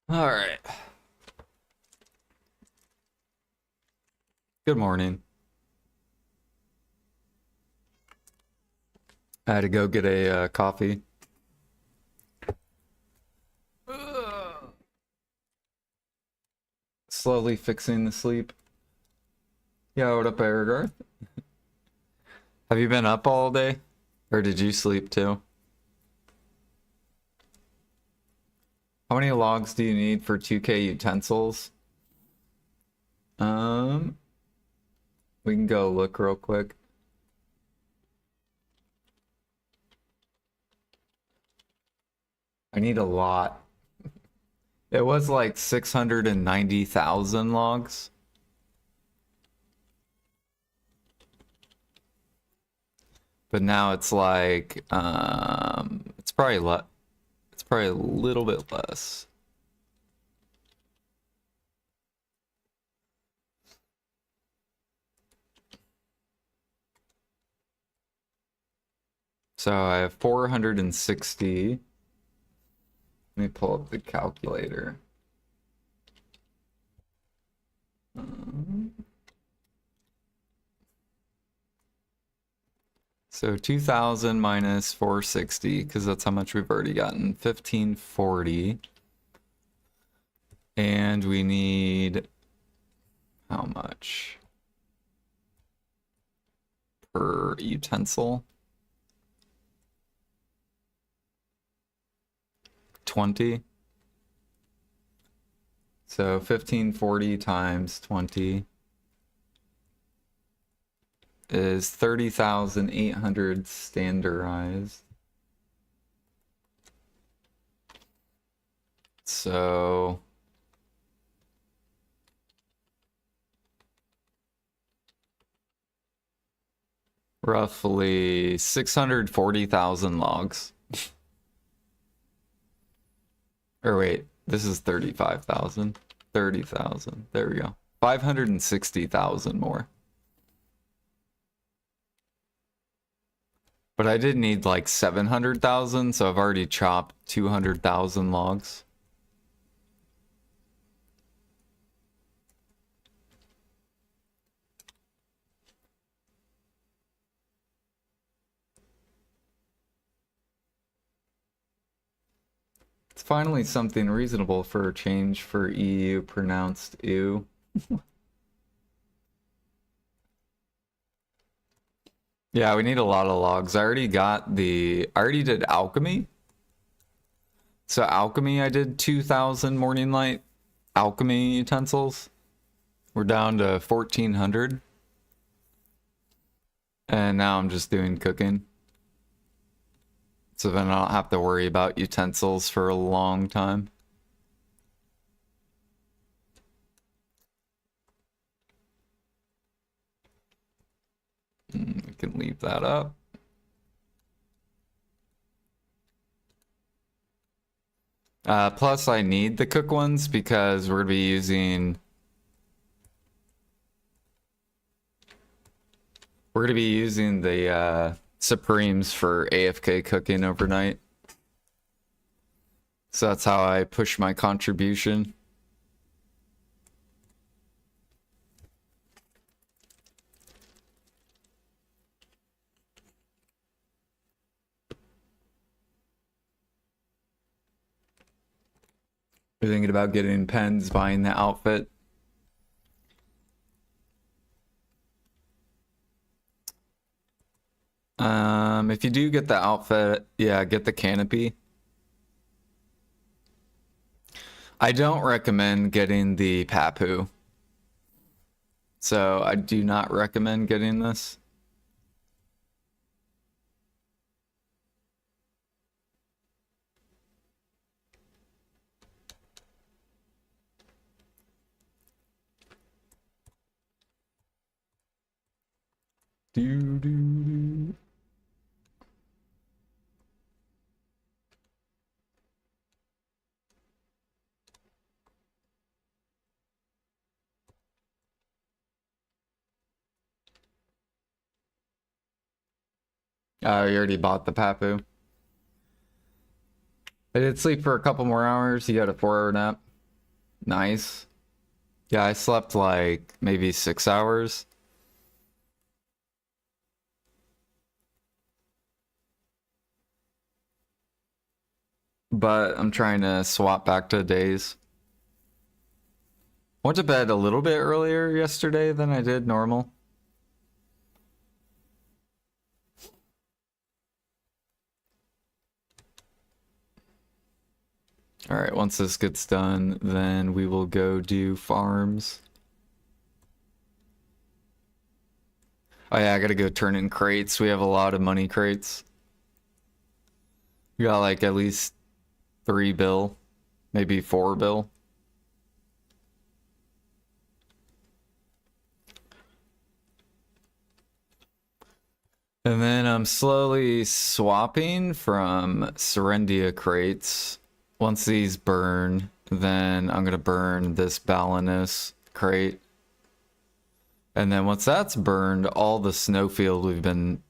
All right. Good morning. I had to go get a coffee. Ugh. Slowly fixing the sleep. Yeah, what up, Eric? Have you been up all day? Or did you sleep too? How many logs do you need for 2K utensils? Um, we can go look real quick. I need a lot. It was like 690,000 logs. But now it's like it's probably a little bit less. So I have 460. Let me pull up the calculator. So 2,000 minus 460, because that's how much we've already gotten. 1,540. And we need how much per utensil? 20. So 1,540 times 20 is 30,800 standardized. So roughly 640,000 logs. Or wait, this is 35,000. 30,000. There we go. 560,000 more. But I did need like 700,000, so I've already chopped 200,000 logs. It's finally something reasonable for a change for EU pronounced ew. Yeah, we need a lot of logs. I already did alchemy. So alchemy, I did 2,000 morning light alchemy utensils. We're down to 1,400. And now I'm just doing cooking. So then I don't have to worry about utensils for a long time. We can leave that up. Plus I need the cook ones because we're gonna be using the Supremes for AFK cooking overnight. So that's how I push my contribution. You're thinking about getting pens, buying the outfit. If you do get the outfit, yeah, get the canopy. I don't recommend getting the Papu. So I do not recommend getting this. Do, do, do. Oh, you already bought the Papu. I did sleep for a couple more hours. You had a 4-hour nap. Nice. Yeah, I slept like maybe 6 hours. But I'm trying to swap back to days. Went to bed a little bit earlier yesterday than I did normal. All right, once this gets done, then we will go do farms. Oh yeah, I gotta go turn in crates. We have a lot of money crates. We got like at least 3 bill, maybe 4 bill. And then I'm slowly swapping from Serendia crates. Once these burn, then I'm gonna burn this Balinus crate. And then once that's burned, all the snowfield we've been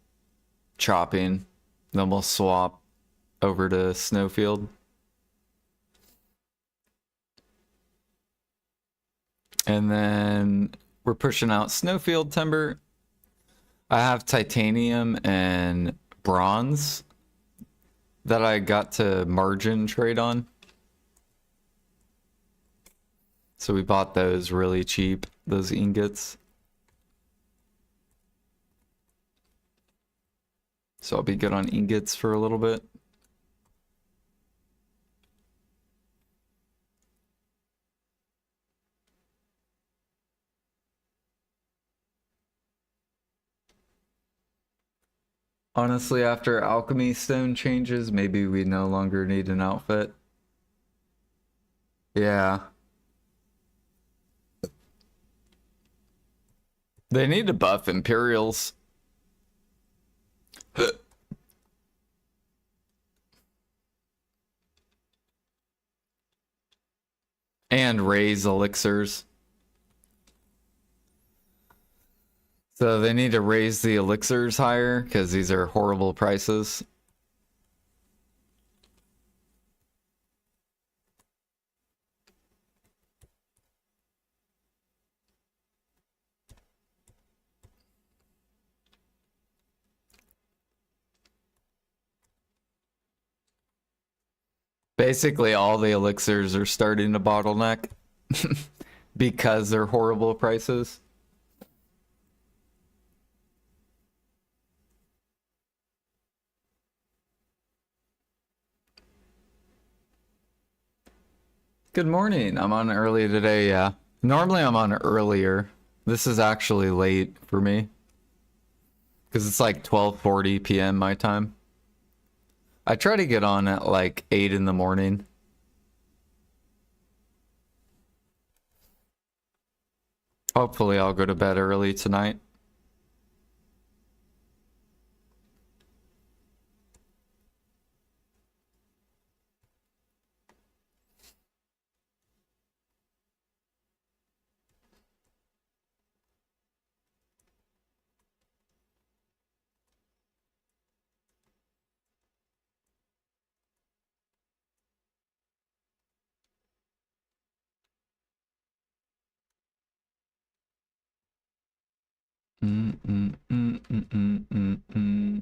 chopping, then we'll swap over to snowfield. And then we're pushing out snowfield timber. I have titanium and bronze that I got to margin trade on. So we bought those really cheap, those ingots. So I'll be good on ingots for a little bit. Honestly, after alchemy stone changes, maybe we no longer need an outfit. Yeah. They need to buff Imperials. And raise elixirs. So they need to raise the elixirs higher because these are horrible prices. Basically, all the elixirs are starting to bottleneck because they're horrible prices. Good morning. I'm on early today, yeah. Normally I'm on earlier. This is actually late for me because it's like 12:40 p.m. my time. I try to get on at like 8 in the morning. Hopefully I'll go to bed early tonight. Mm, mm, mm, mm, mm, mm, mm.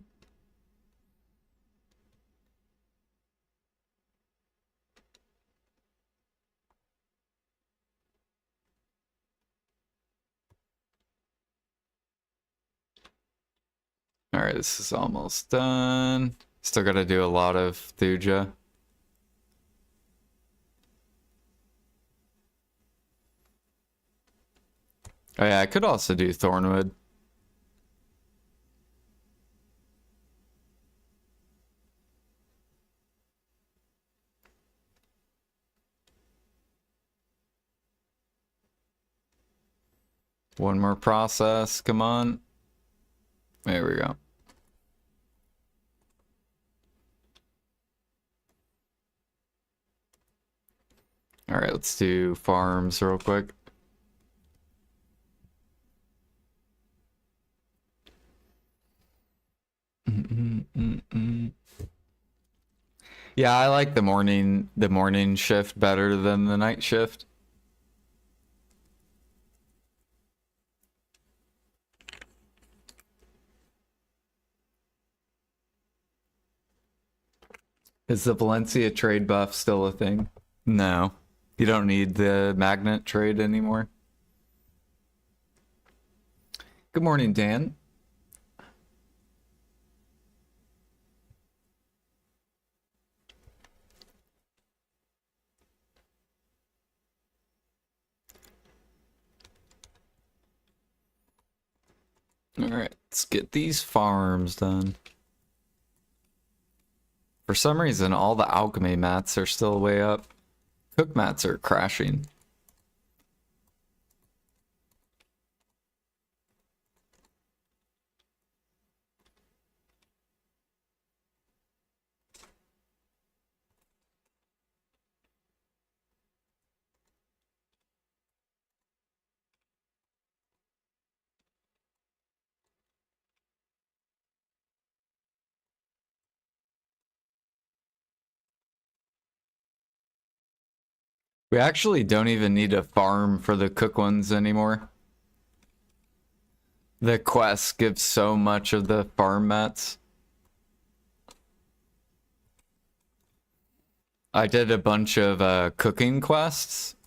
All right, this is almost done. Still got to do a lot of Thuja. Oh yeah, I could also do Thornwood. One more process, come on. There we go. All right, let's do farms real quick. Yeah, I like the morning shift better than the night shift. Is the Valencia trade buff still a thing? No. You don't need the magnet trade anymore. Good morning, Dan. All right, let's get these farms done. For some reason, all the alchemy mats are still way up. Cook mats are crashing. We actually don't even need a farm for the cook ones anymore. The quests give so much of the farm mats. I did a bunch of cooking quests,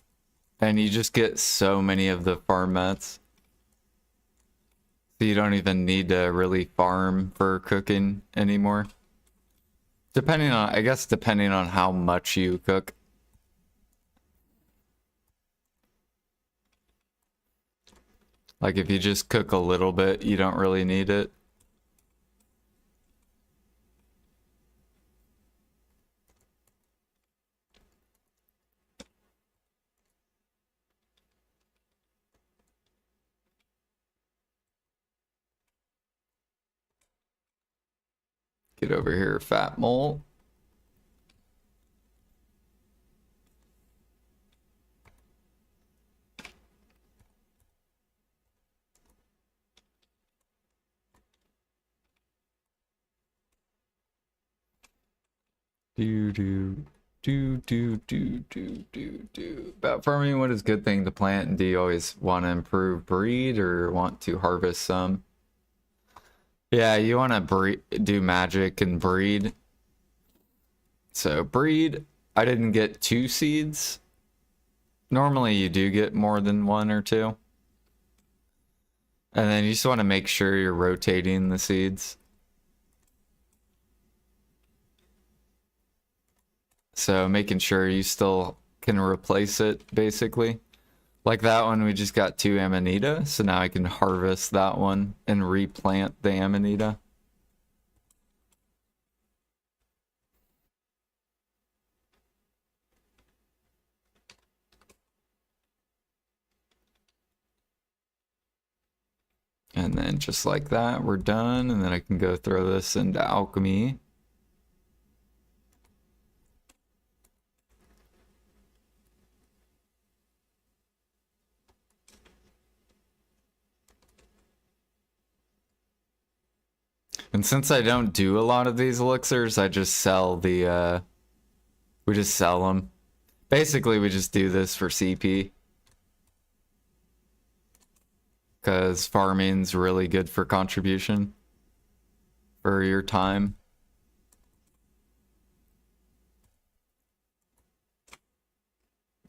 and you just get so many of the farm mats. So you don't even need to really farm for cooking anymore. Depending on, I guess, depending on how much you cook. Like if you just cook a little bit, you don't really need it. Get over here, fat mole. Do. About farming, what is a good thing to plant? And do you always want to improve breed or want to harvest some? Yeah, you want to do magic and breed. So breed, I didn't get 2 seeds. Normally you do get more than 1 or 2. And then you just want to make sure you're rotating the seeds. So making sure you still can replace it, basically. Like that one, we just got 2 Amanita, so now I can harvest that one and replant the Amanita. And then just like that, we're done, and then I can go throw this into alchemy. And since I don't do a lot of these elixirs, I just sell the, we just sell them. Basically, we just do this for CP. Because farming's really good for contribution. For your time.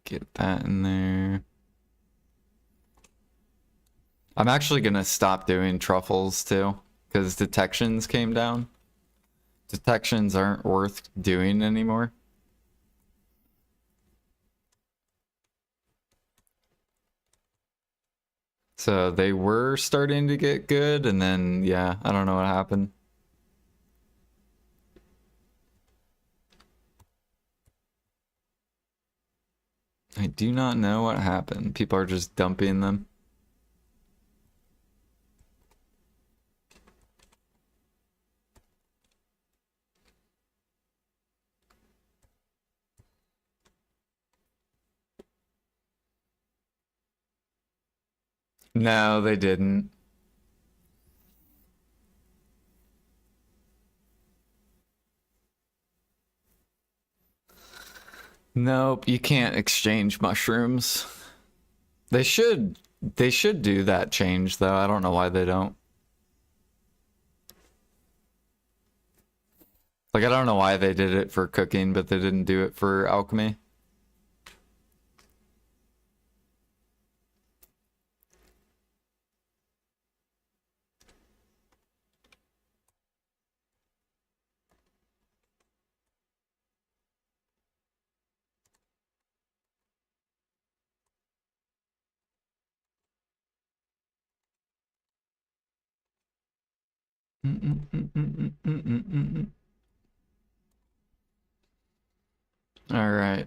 Get that in there. I'm actually gonna stop doing truffles too. Because detections came down. Detections aren't worth doing anymore. So they were starting to get good, and then, yeah, I don't know what happened. I do not know what happened. People are just dumping them. No, they didn't. Nope, you can't exchange mushrooms. They should do that change though. I don't know why they don't. Like, I don't know why they did it for cooking, but they didn't do it for alchemy. All right.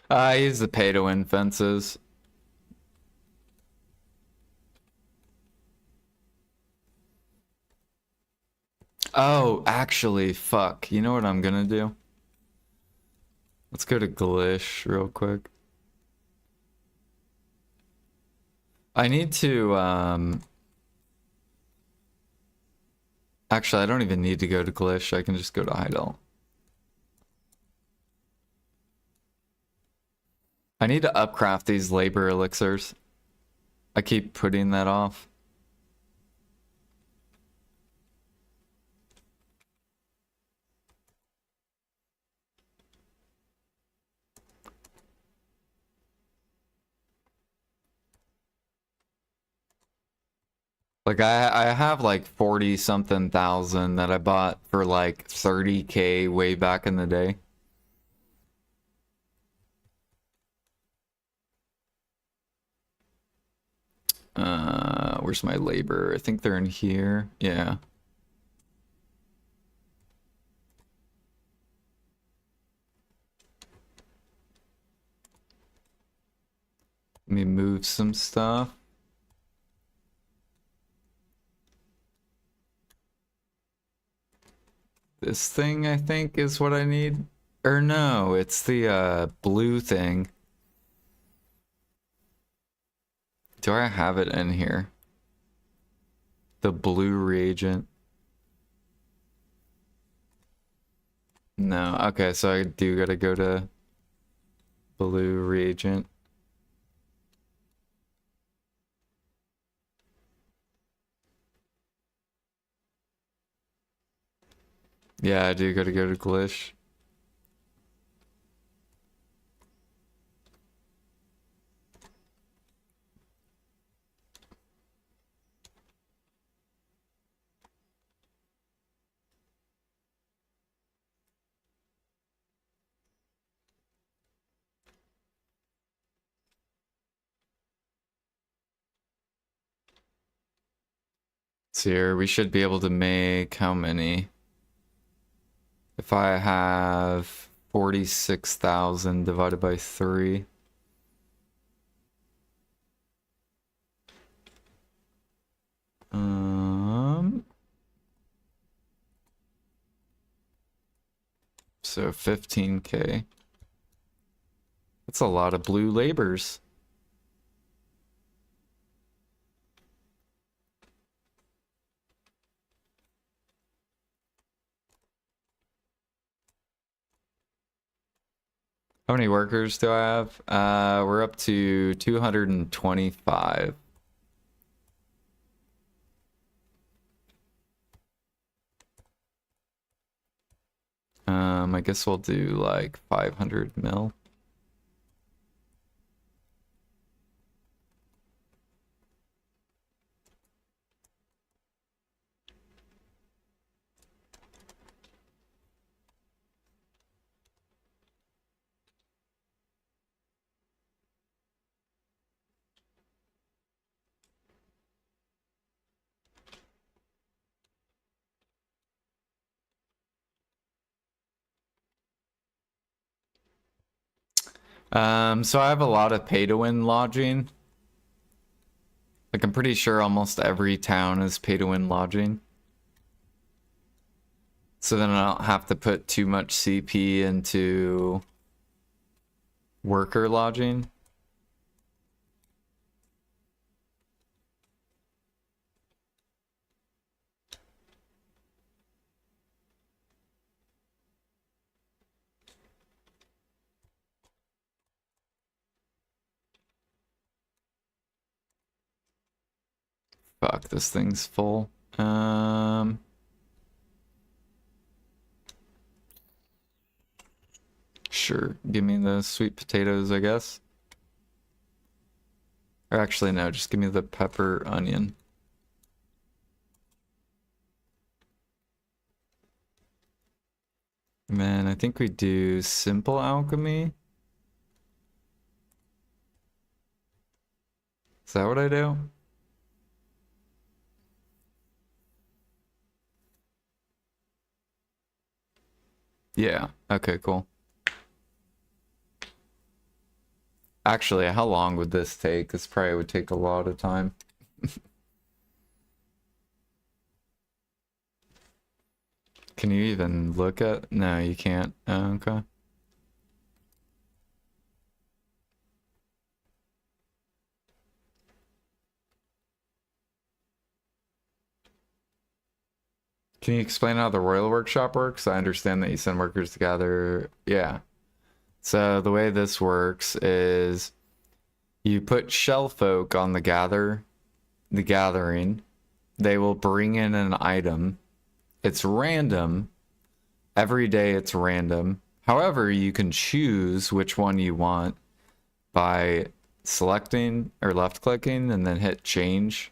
I use the pay-to-win fences. Oh, actually, fuck. You know what I'm gonna do? Let's go to Glish real quick. I need to, actually, I don't even need to go to Glish. I can just go to Heidel. I need to upcraft these labor elixirs. I keep putting that off. Like I have like 40 something thousand that I bought for like 30K way back in the day. Where's my labor? I think they're in here. Yeah. Let me move some stuff. This thing, I think, is what I need. Or no, it's the blue thing. Do I have it in here? The blue reagent. No, okay, so I do gotta go to blue reagent. Yeah, I do gotta go to Glish. So here, we should be able to make how many? If I have 46,000 divided by 3. So 15K. That's a lot of blue labors. How many workers do I have? We're up to 225. I guess we'll do like 500 mil. So I have a lot of pay-to-win lodging. Like I'm pretty sure almost every town is pay-to-win lodging. So then I don't have to put too much CP into worker lodging. Fuck, this thing's full. Sure, give me the sweet potatoes, I guess. Or actually, no, just give me the pepper onion. And then I think we do simple alchemy. Is that what I do? Yeah, okay, cool. Actually, how long would this take? This probably would take a lot of time. Can you even look at? No, you can't. Oh, okay. Can you explain how the Royal Workshop works? I understand that you send workers together. Yeah. So the way this works is you put shell folk on the gathering. They will bring in an item. It's random. Every day it's random. However, you can choose which one you want by selecting or left clicking and then hit change.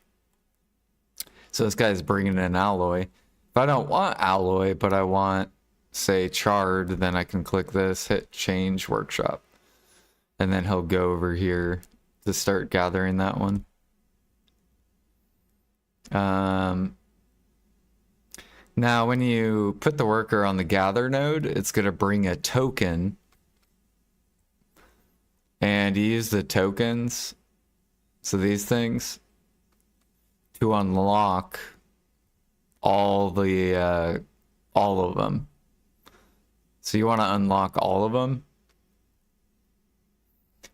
So this guy's bringing in alloy. If I don't want alloy, but I want, say, charred, then I can click this, hit change workshop. And then he'll go over here to start gathering that one. Now, when you put the worker on the gather node, it's going to bring a token. And you use the tokens, so these things, to unlock all of them. So you want to unlock all of them.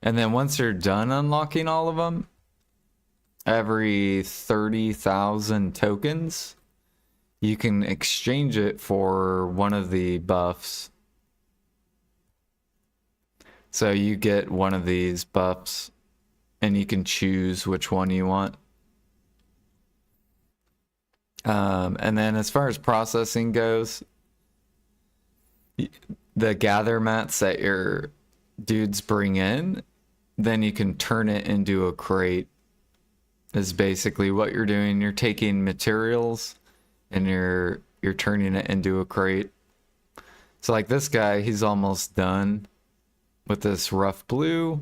And then once you're done unlocking all of them, every 30,000 tokens, you can exchange it for one of the buffs. So you get one of these buffs and you can choose which one you want. And then as far as processing goes, the gather mats that your dudes bring in, then you can turn it into a crate is basically what you're doing. You're taking materials and you're turning it into a crate. So like this guy, he's almost done with this rough blue.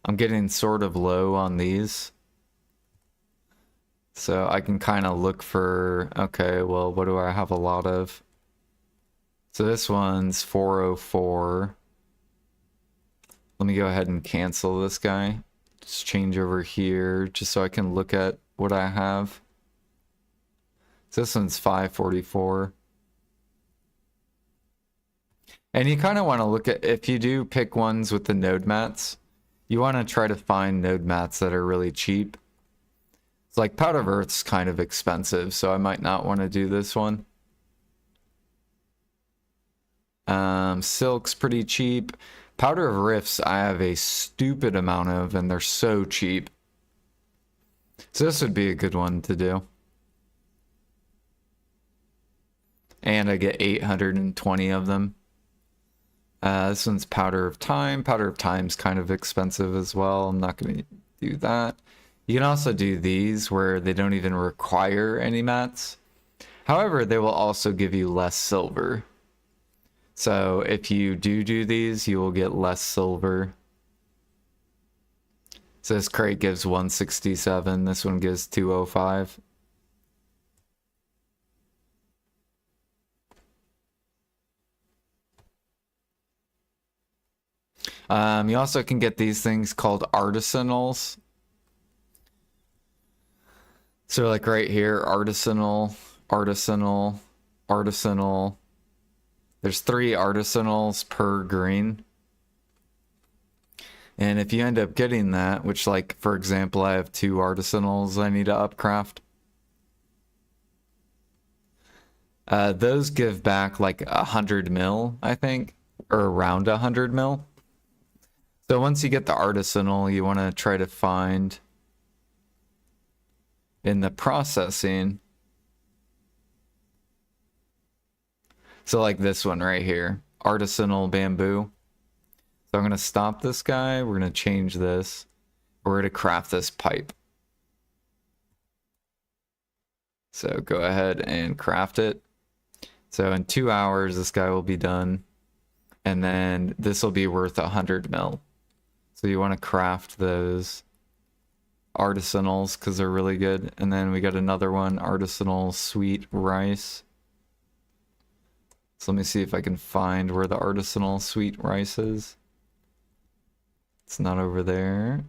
I'm getting sort of low on these. So I can kind of look for, okay, well, what do I have a lot of? So this one's 404. Let me go ahead and cancel this guy. Just change over here just so I can look at what I have. So this one's 544. And you kind of want to look at, if you do pick ones with the node mats, you want to try to find node mats that are really cheap. It's like Powder of Earth's kind of expensive, so I might not want to do this one. Silk's pretty cheap. Powder of Rifts I have a stupid amount of, and they're so cheap. So this would be a good one to do. And I get 820 of them. This one's Powder of Time. Powder of Time's kind of expensive as well. I'm not going to do that. You can also do these where they don't even require any mats. However, they will also give you less silver. So if you do these, you will get less silver. So this crate gives 167. This one gives 205. You also can get these things called artisanals. So like right here, artisanal, artisanal, artisanal. There's 3 artisanals per green. And if you end up getting that, which like, for example, I have 2 artisanals I need to upcraft. Those give back like 100 mil, I think, or around 100 mil. So once you get the artisanal, you want to try to find in the processing. So like this one right here, artisanal bamboo. So I'm going to stop this guy. We're going to change this. We're going to craft this pipe. So go ahead and craft it. So in 2 hours, this guy will be done. And then this will be worth 100 mil. So you want to craft those artisanals because they're really good. And then we got another one, artisanal sweet rice. So let me see if I can find where the artisanal sweet rice is. It's not over there.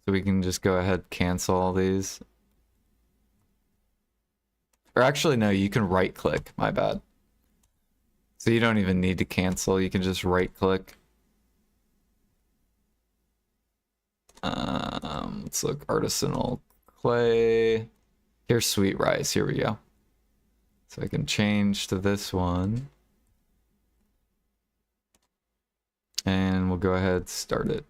So we can just go ahead, cancel all these. Or actually, no, you can right click, my bad. So you don't even need to cancel, you can just right click. Let's look, artisanal clay. Here's sweet rice, here we go. So I can change to this one. And we'll go ahead, start it.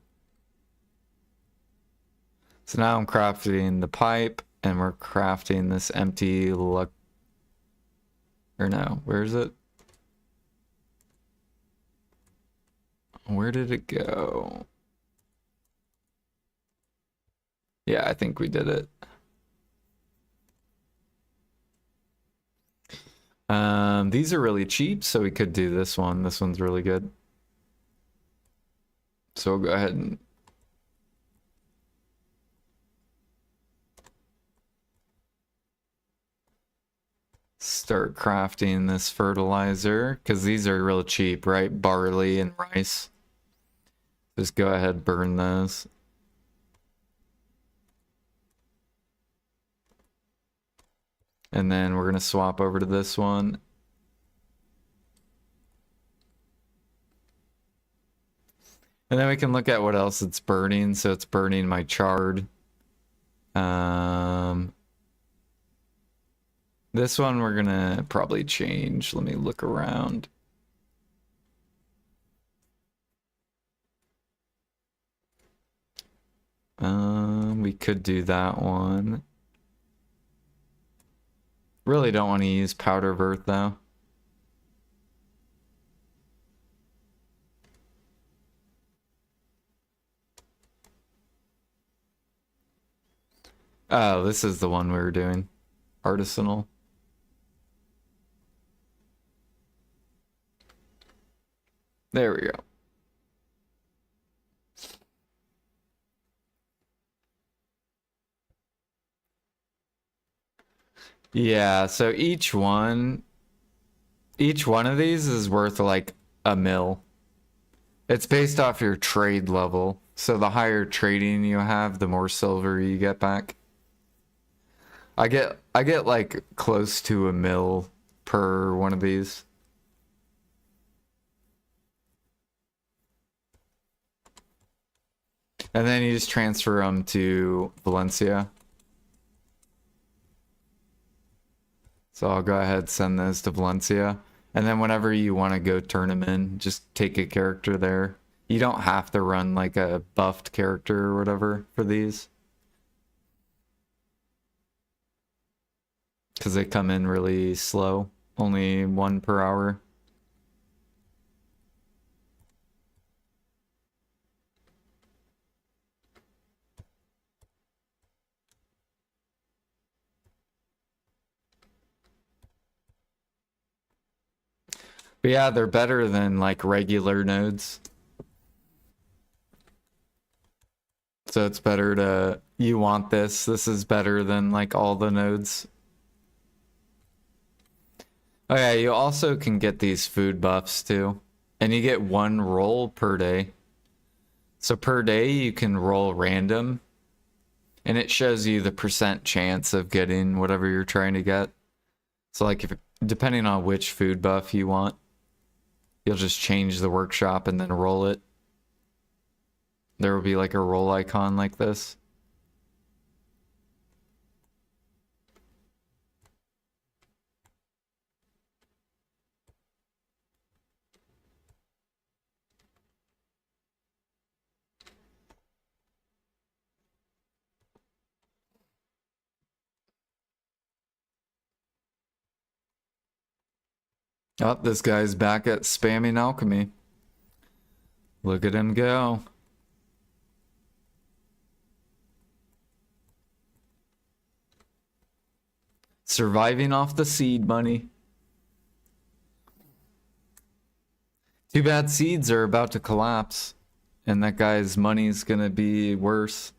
So now I'm crafting the pipe, and we're crafting this empty luck. Or no, where is it? Where did it go? Yeah, I think we did it. These are really cheap, so we could do this one. This one's really good. So we'll go ahead and start crafting this fertilizer, because these are real cheap, right? Barley and rice. Just go ahead, burn those. And then we're gonna swap over to this one. And then we can look at what else it's burning. So it's burning my chard. This one we're gonna probably change. Let me look around. We could do that one. Really don't want to use powder of earth though. Oh, this is the one we were doing. Artisanal. There we go. Yeah, so each one of these is worth like a mil. It's based off your trade level. So the higher trading you have, the more silver you get back. I get like close to a mil per one of these. And then you just transfer them to Valencia. So I'll go ahead, send those to Valencia. And then whenever you want to go turn them in, just take a character there. You don't have to run like a buffed character or whatever for these. Because they come in really slow. Only 1 per hour. But yeah, they're better than like regular nodes. So it's better to, you want this. This is better than like all the nodes. Oh yeah, you also can get these food buffs too. And you get 1 roll per day. So per day you can roll random. And it shows you the percent chance of getting whatever you're trying to get. So like if depending on which food buff you want, you'll just change the workshop and then roll it. There will be like a roll icon like this. Oh, this guy's back at spamming alchemy. Look at him go. Surviving off the seed money. Too bad seeds are about to collapse. And that guy's money's gonna be worse.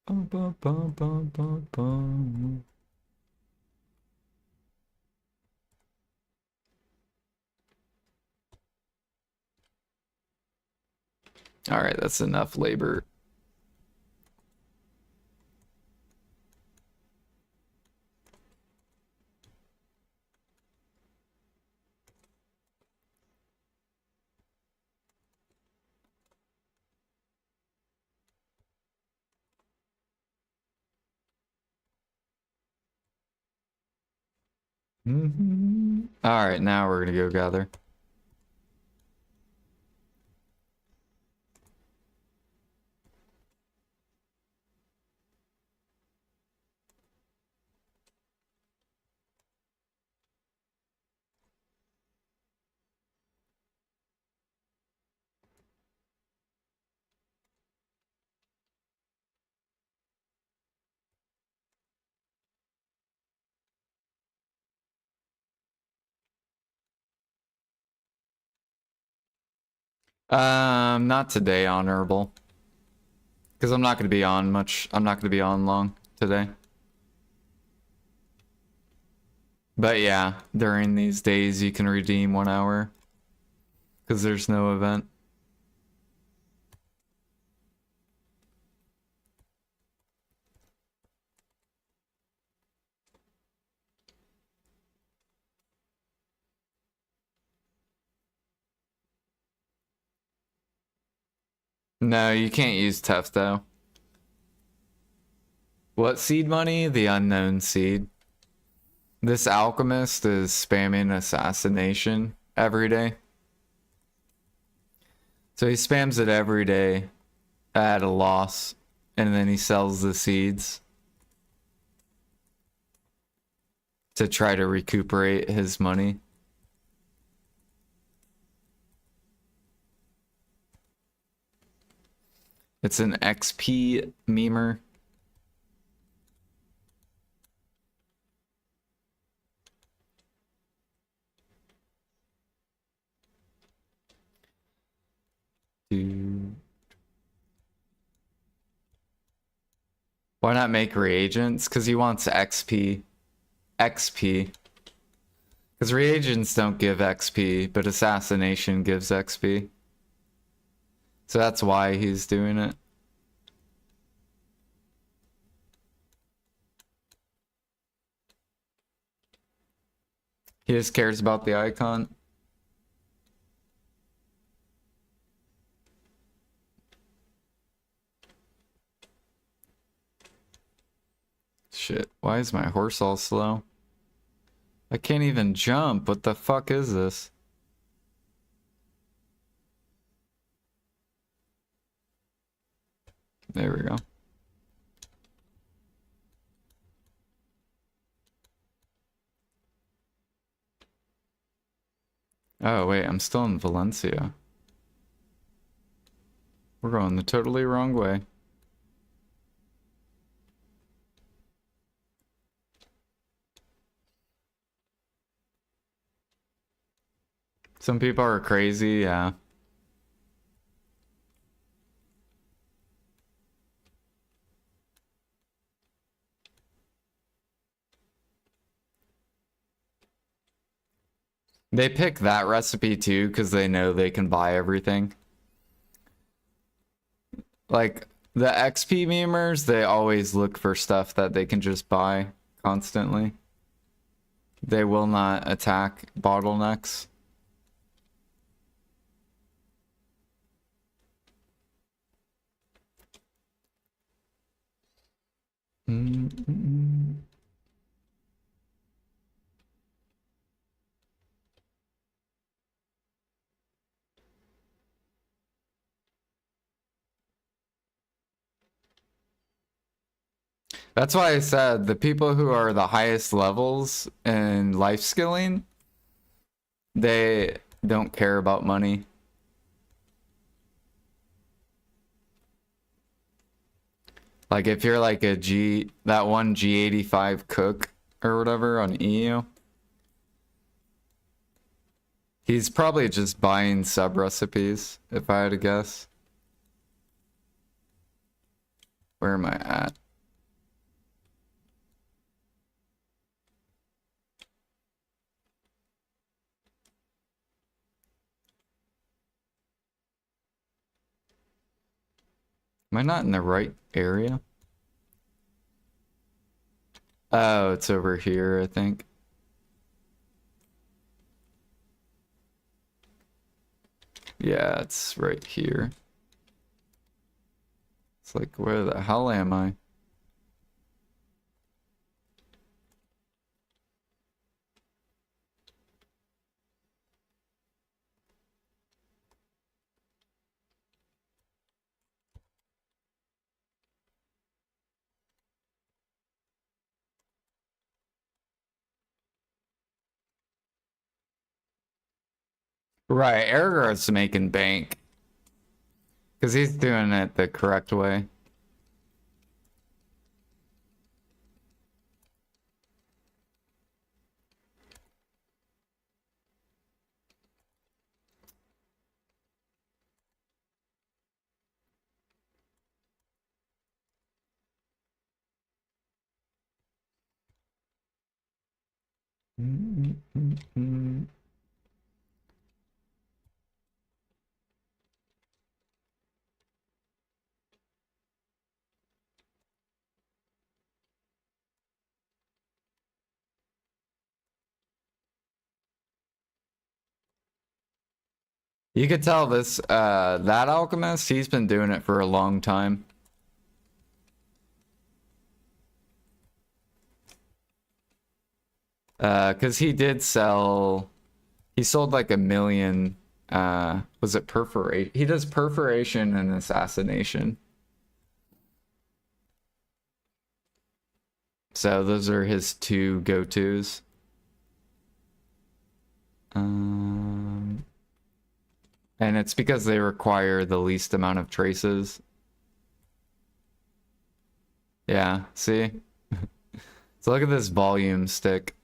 Bum, bum, bum, bum, bum, bum. All right, that's enough labor. All right, now we're gonna go gather. Not today, honorable. Because I'm not gonna be on much. I'm not gonna be on long today. But yeah, during these days you can redeem 1 hour. Because there's no event. No, you can't use Tef though. What seed money? The unknown seed. This alchemist is spamming assassination every day. So he spams it every day at a loss, and then he sells the seeds to try to recuperate his money. It's an XP memer. Why not make reagents? Because he wants XP. XP. Because reagents don't give XP, but assassination gives XP. So that's why he's doing it. He just cares about the icon. Shit, why is my horse all slow? I can't even jump. What the fuck is this? There we go. Oh, wait, I'm still in Valencia. We're going the totally wrong way. Some people are crazy, yeah. They pick that recipe too because they know they can buy everything. Like, the XP memers, they always look for stuff that they can just buy constantly. They will not attack bottlenecks. That's why I said the people who are the highest levels in life skilling, they don't care about money. Like if you're like that one G85 cook or whatever on EU, he's probably just buying sub recipes, if I had to guess. Where am I at? Am I not in the right area? Oh, it's over here, I think. Yeah, it's right here. It's like, where the hell am I? Right, Ergar's making bank. Because he's doing it the correct way. You could tell this, that alchemist, he's been doing it for a long time. Because he did sell, he sold like 1 million, was it perforation? He does perforation and assassination. So those are his two go-tos. And it's because they require the least amount of traces. Yeah, see? So look at this volume stick.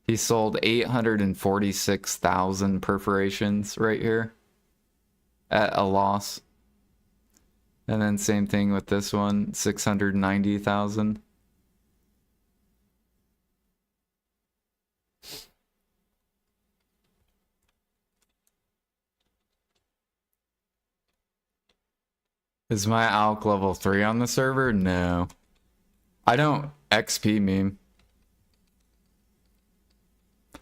He sold 846,000 perforations right here at a loss. And then same thing with this one, 690,000. Is my alk level 3 on the server? No. I don't XP meme.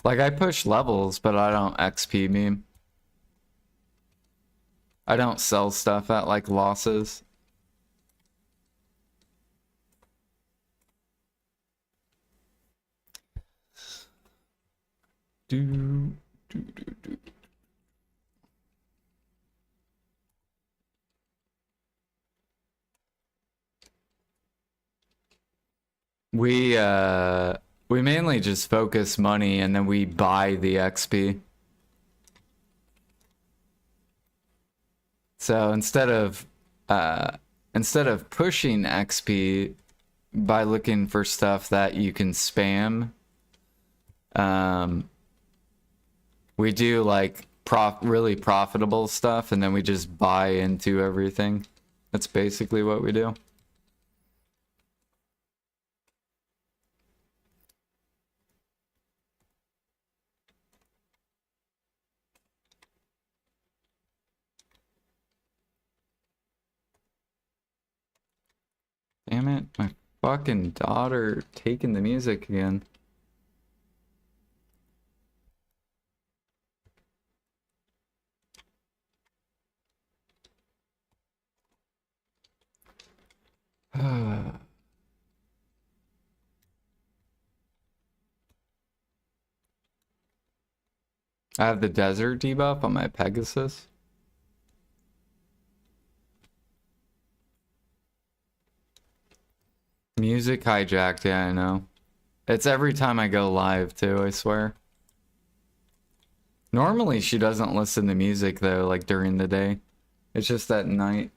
Like, I push levels, but I don't XP meme. I don't sell stuff at, like, losses. Do. We mainly just focus money and then we buy the XP. So instead of pushing XP by looking for stuff that you can spam, we do like really profitable stuff and then we just buy into everything. That's basically what we do. Damn it, my fucking daughter taking the music again. I have the desert debuff on my Pegasus. Music hijacked, yeah, I know. It's every time I go live too, I swear. Normally she doesn't listen to music though, like during the day. It's just at night.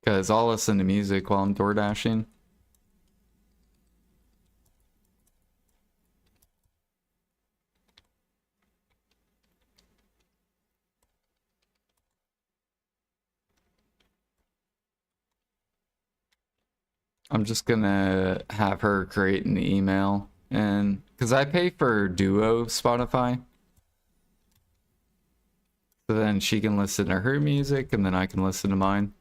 Because I'll listen to music while I'm door dashing. I'm just gonna have her create an email, and because I pay for Duo Spotify, so then she can listen to her music and then I can listen to mine.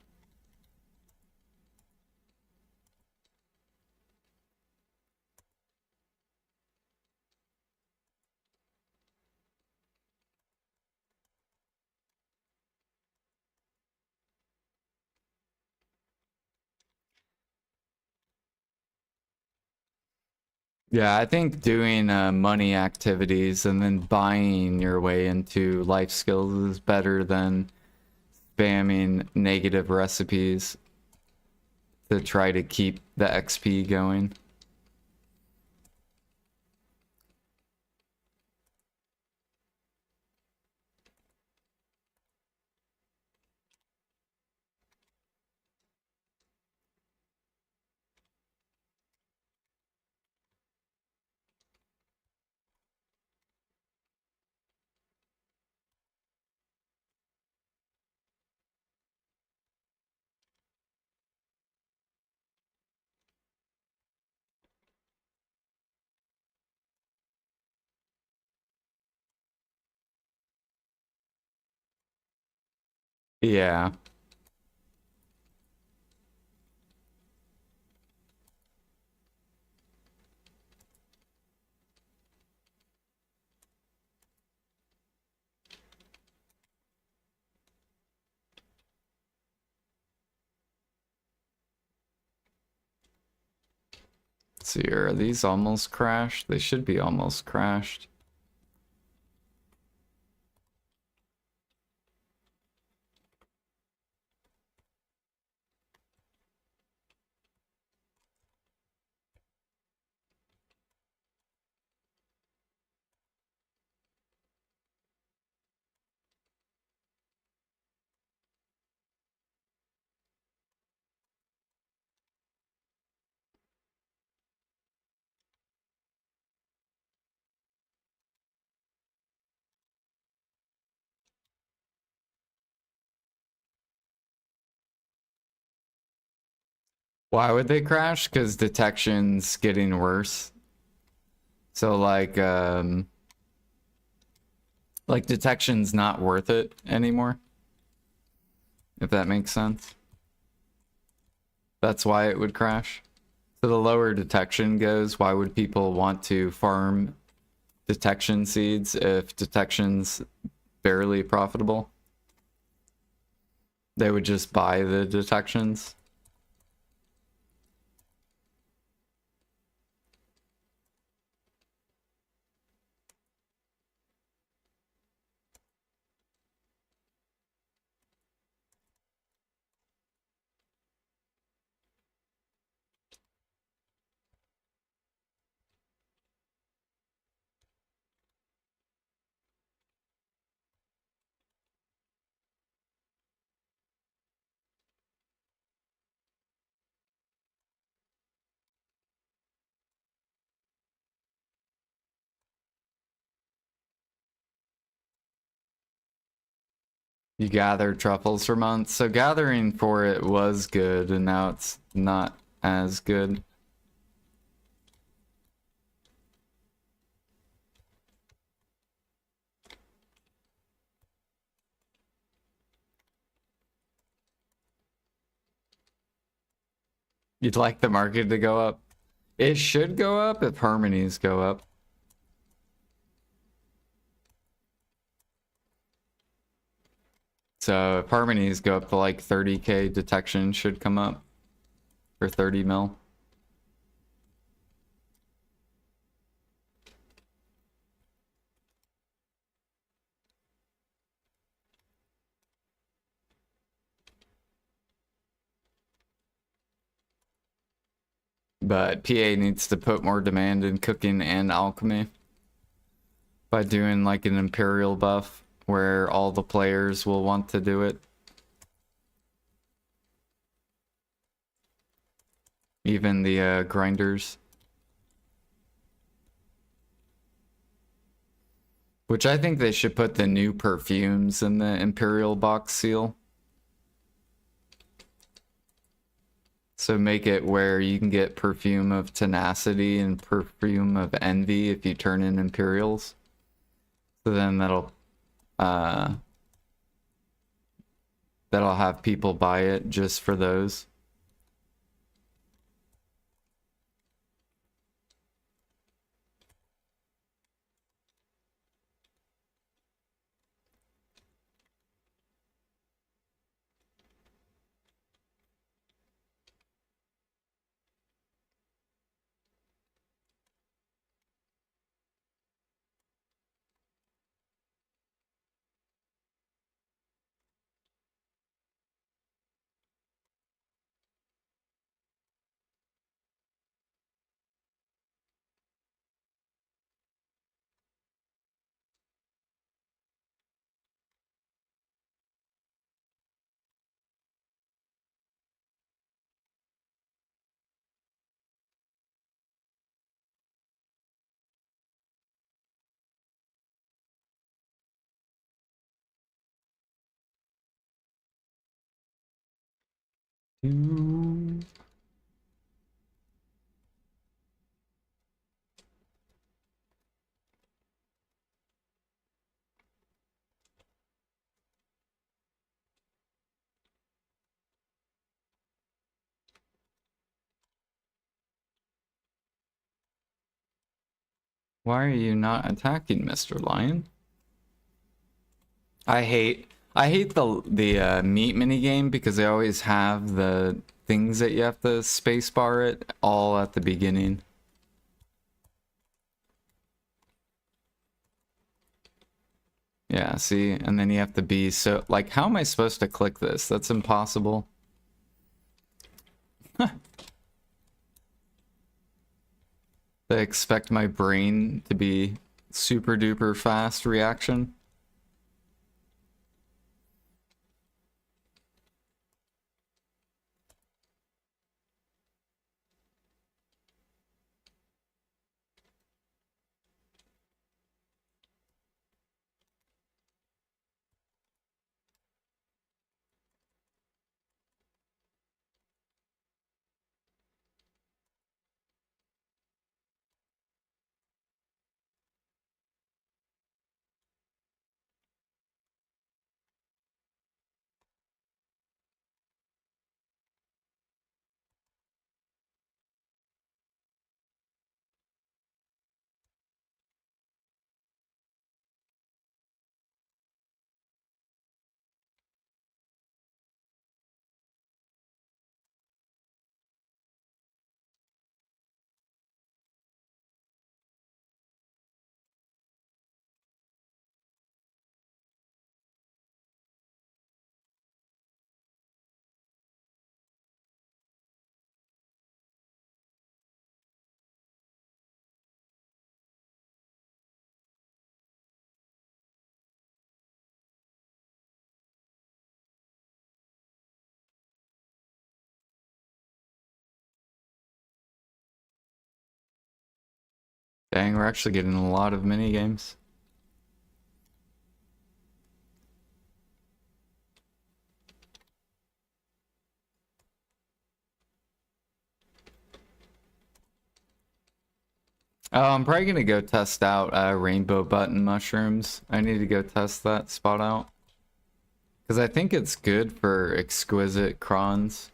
Yeah, I think doing money activities and then buying your way into life skills is better than spamming negative recipes to try to keep the XP going. Yeah. Let's see, are these almost crashed? They should be almost crashed. Why would they crash? Because detection's getting worse. So like detection's not worth it anymore. If that makes sense. That's why it would crash. So the lower detection goes, why would people want to farm detection seeds if detection's barely profitable? They would just buy the detections. You gather truffles for months. So gathering for it was good, and now it's not as good. You'd like the market to go up? It should go up if harmonies go up. So if harmonies go up to like 30k, detection should come up for 30 mil. But PA needs to put more demand in cooking and alchemy by doing like an Imperial buff where all the players will want to do it. Even the grinders. Which I think they should put the new perfumes in the Imperial box seal. So make it where you can get perfume of tenacity and perfume of envy if you turn in Imperials. So then that'll have people buy it just for those. Why are you not attacking, Mr. Lion? I hate the meat minigame because they always have the things that you have to spacebar it all at the beginning. Yeah, see, and then you have to be so like, how am I supposed to click this? That's impossible. They expect my brain to be super duper fast reaction. Dang, we're actually getting a lot of mini games. Oh, I'm probably gonna go test out rainbow button mushrooms. I need to go test that spot out. Because I think it's good for exquisite crons.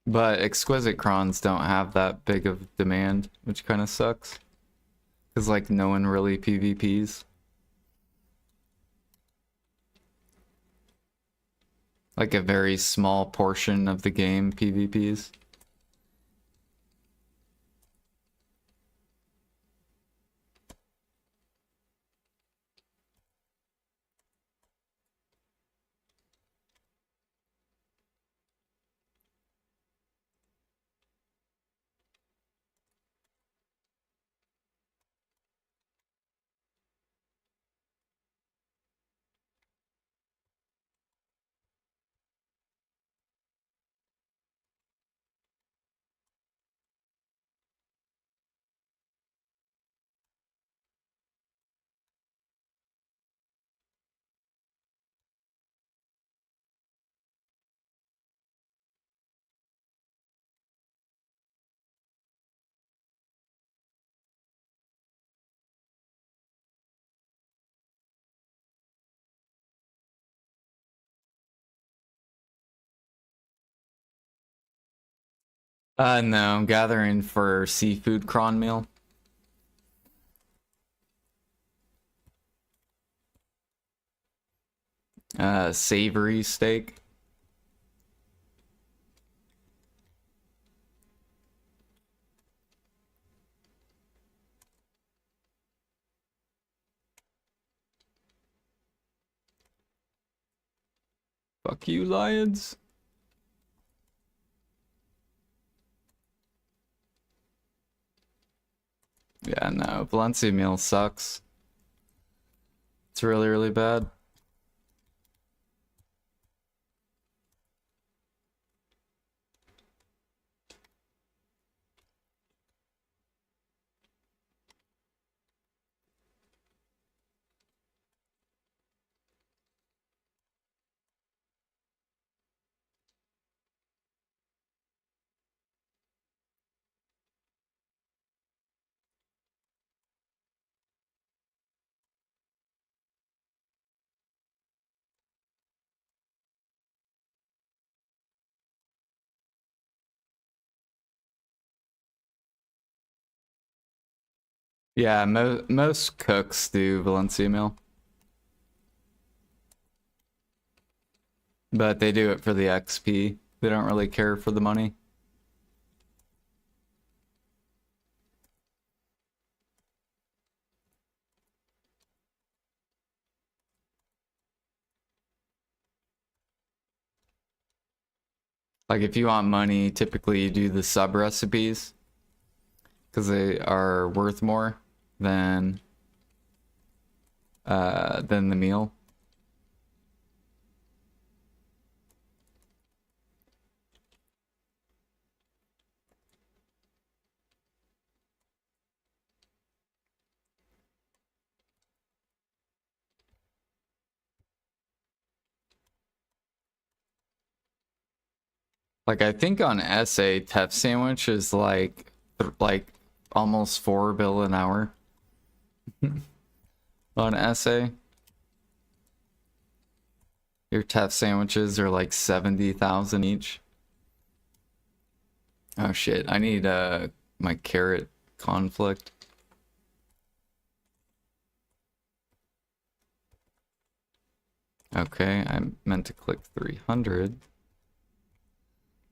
But exquisite crons don't have that big of demand, which kind of sucks. Because, like, no one really PvPs. Like, a very small portion of the game PvPs. No, I'm gathering for seafood cron meal. Savory steak. Fuck you, lions. Yeah, no, Valencia meal sucks. It's really, really bad. Yeah, most cooks do Valencia meal. But they do it for the XP. They don't really care for the money. Like if you want money, typically you do the sub recipes because they are worth more than the meal. Like I think on SA, Tef sandwich is like almost 4 bill an hour on SA. Your Tef sandwiches are like 70,000 each. Oh shit, I need my carrot conflict. Okay, I meant to click 300.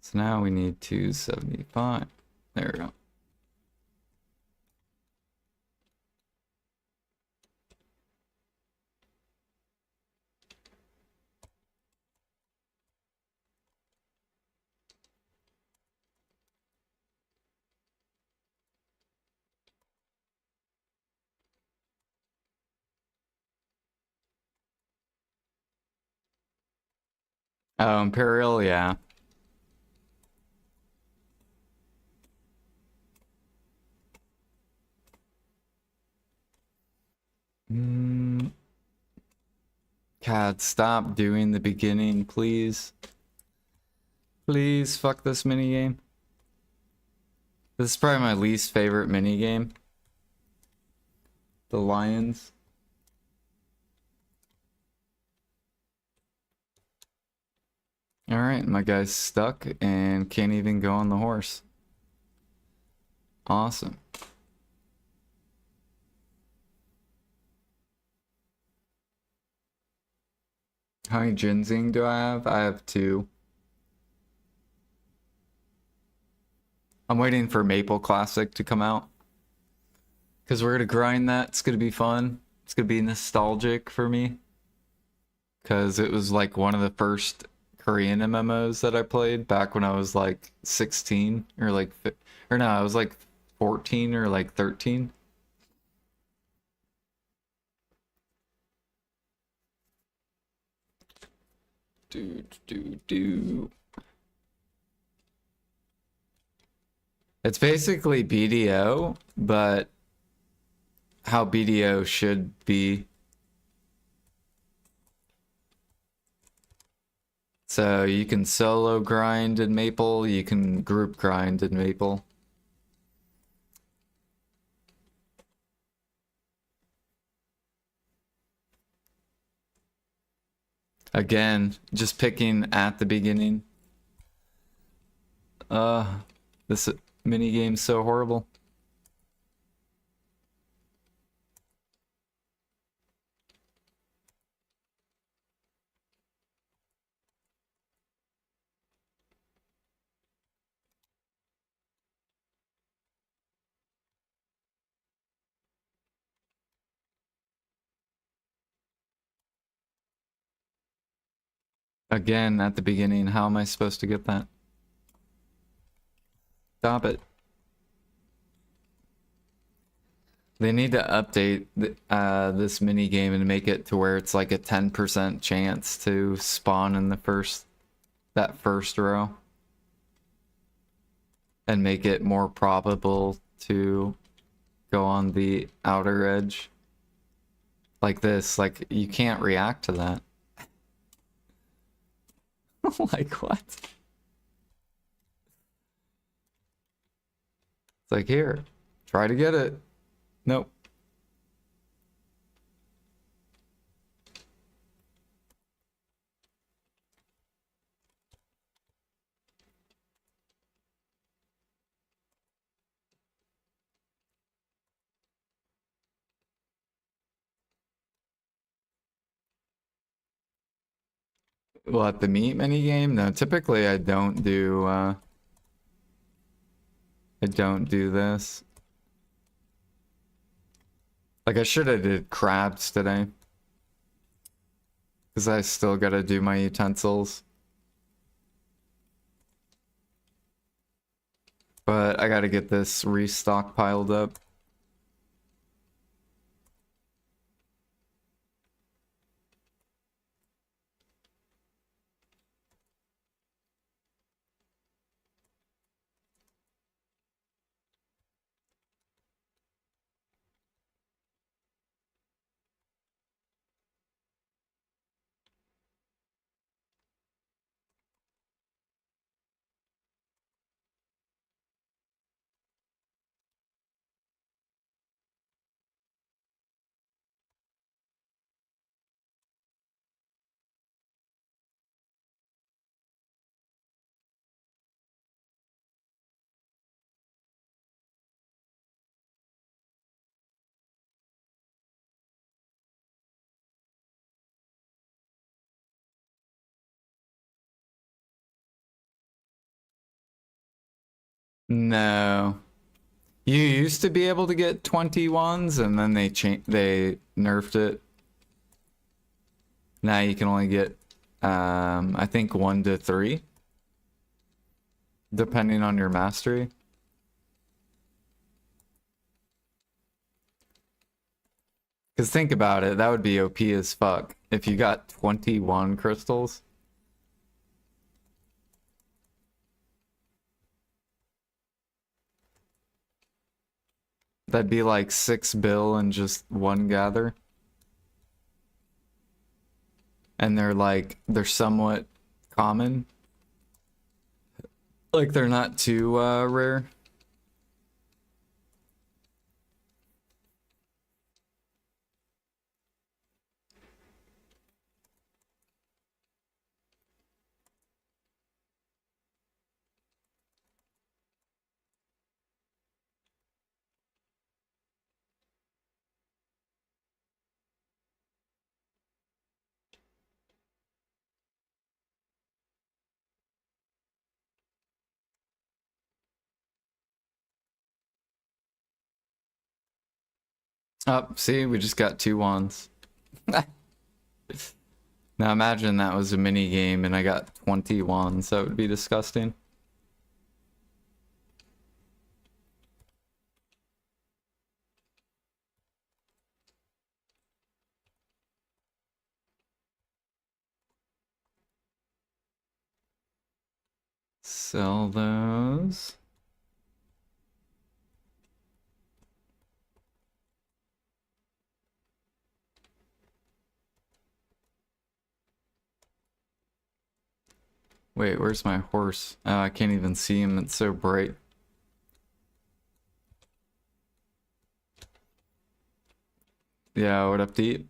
So now we need 275. There we go. Oh, Imperial, yeah. God, stop doing the beginning, please. Please, fuck this minigame. This is probably my least favorite minigame. The lions. Alright, my guy's stuck and can't even go on the horse. Awesome. How many ginseng do I have? I have 2. I'm waiting for Maple Classic to come out. Because we're going to grind that. It's going to be fun. It's going to be nostalgic for me. Because it was like one of the first Korean MMOs that I played back when I was like 16 or like, or no, I was like 14 or like 13. Do. It's basically BDO, but how BDO should be. So you can solo grind in Maple, you can group grind in Maple. Again, just picking at the beginning. This mini game's so horrible. Again, at the beginning, how am I supposed to get that? Stop it. They need to update this mini game and make it to where it's like a 10% chance to spawn in the that first row. And make it more probable to go on the outer edge. Like this, like you can't react to that. Like what? It's like here, try to get it. Nope. What, the meat mini game? No, typically I don't do this. Like I should have did crabs today. Cause I still gotta do my utensils. But I gotta get this restock piled up. No. You used to be able to get 21s and then they nerfed it. Now you can only get I think 1 to 3 depending on your mastery. Cuz think about it, that would be OP as fuck if you got 21 crystals. That'd be like 6 bill and just 1 gather. And they're somewhat common. Like they're not too rare. Oh, see, we just got 2 wands. Now imagine that was a mini game and I got 20 wands. That would be disgusting. Sell those. Wait, where's my horse? Oh, I can't even see him. It's so bright. Yeah, what up, Deep?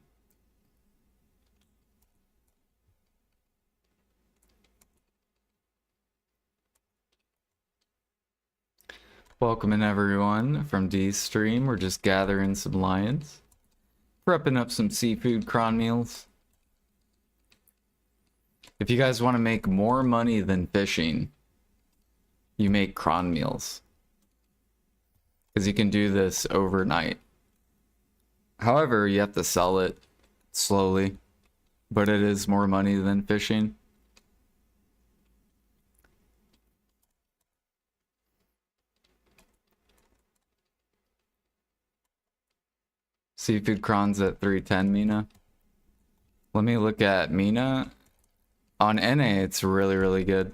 Welcome in everyone from D's stream. We're just gathering some lions. Prepping up some seafood cron meals. If you guys want to make more money than fishing, you make cron meals. Because you can do this overnight. However, you have to sell it slowly. But it is more money than fishing. Seafood crons at 310, Mina. Let me look at Mina. On NA, it's really, really good.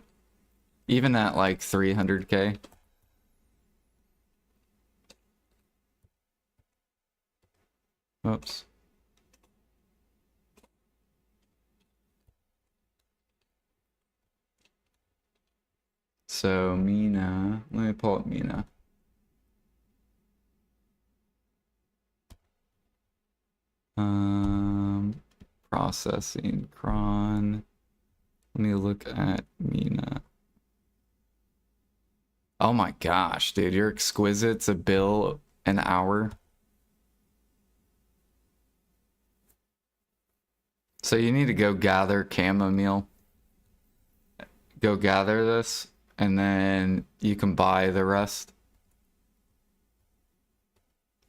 Even at like 300k. Oops. So Mina, let me pull up Mina. Processing cron. Let me look at Mina. Oh my gosh, dude, your exquisite's a bill an hour. So you need to go gather chamomile. Go gather this, and then you can buy the rest.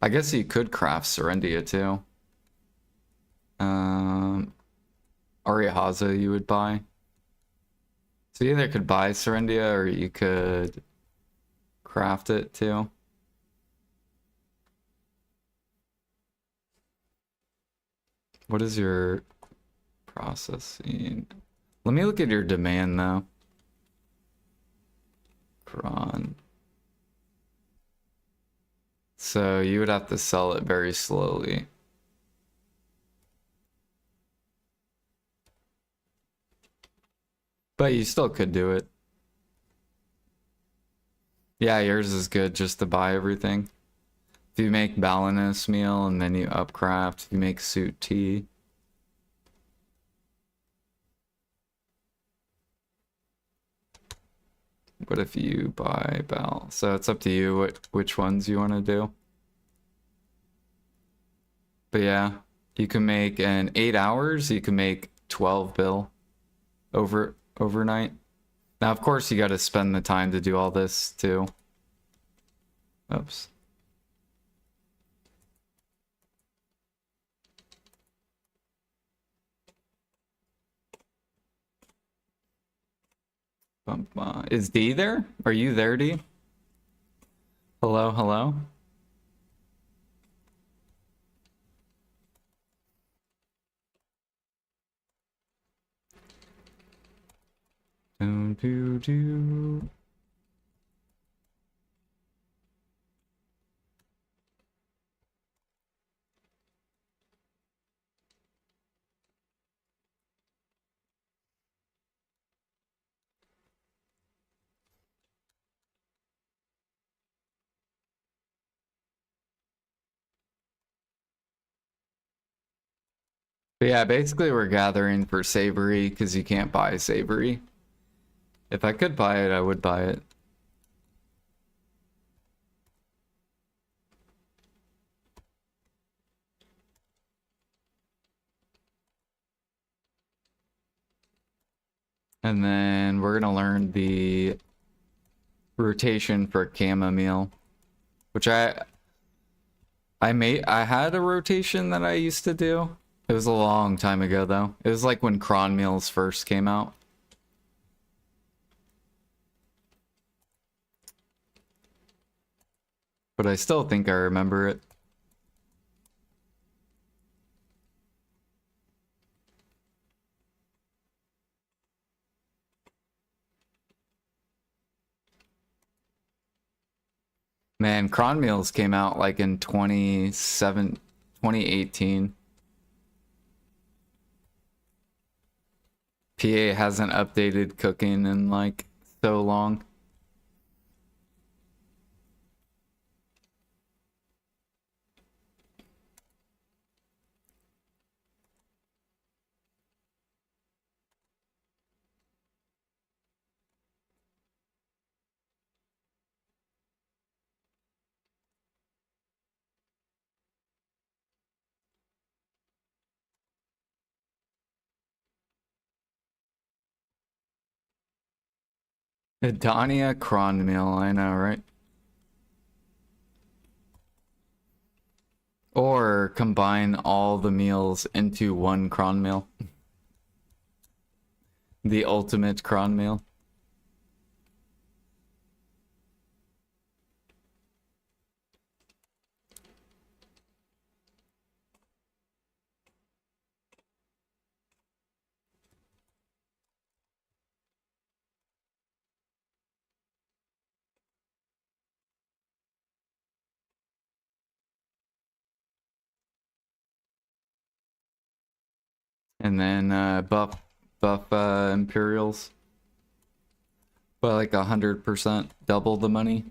I guess you could craft Serendia too. Arihaza you would buy. So you either could buy Serendia or you could craft it too. What is your processing? Let me look at your demand though. Cron. So you would have to sell it very slowly. But you still could do it. Yeah, yours is good just to buy everything. If you make Balinese meal and then you upcraft, if you make suit tea. What if you buy Bal? So it's up to you which ones you want to do. But yeah, you can make in 8 hours, you can make 12 bill overnight. Now, of course, you got to spend the time to do all this too. Oops. Is D there? Are you there, D? Hello, hello? Do. But yeah, basically we're gathering for savory because you can't buy savory. If I could buy it, I would buy it. And then we're gonna learn the rotation for chamomile, which I had a rotation that I used to do. It was a long time ago though. It was like when cron meals first came out. But I still think I remember it. Man, cron meals came out like in 2018. PA hasn't updated cooking in like so long. Edonia cron meal, I know, right? Or combine all the meals into one cron meal. The ultimate cron meal. And then buff Imperials by like 100%, double the money.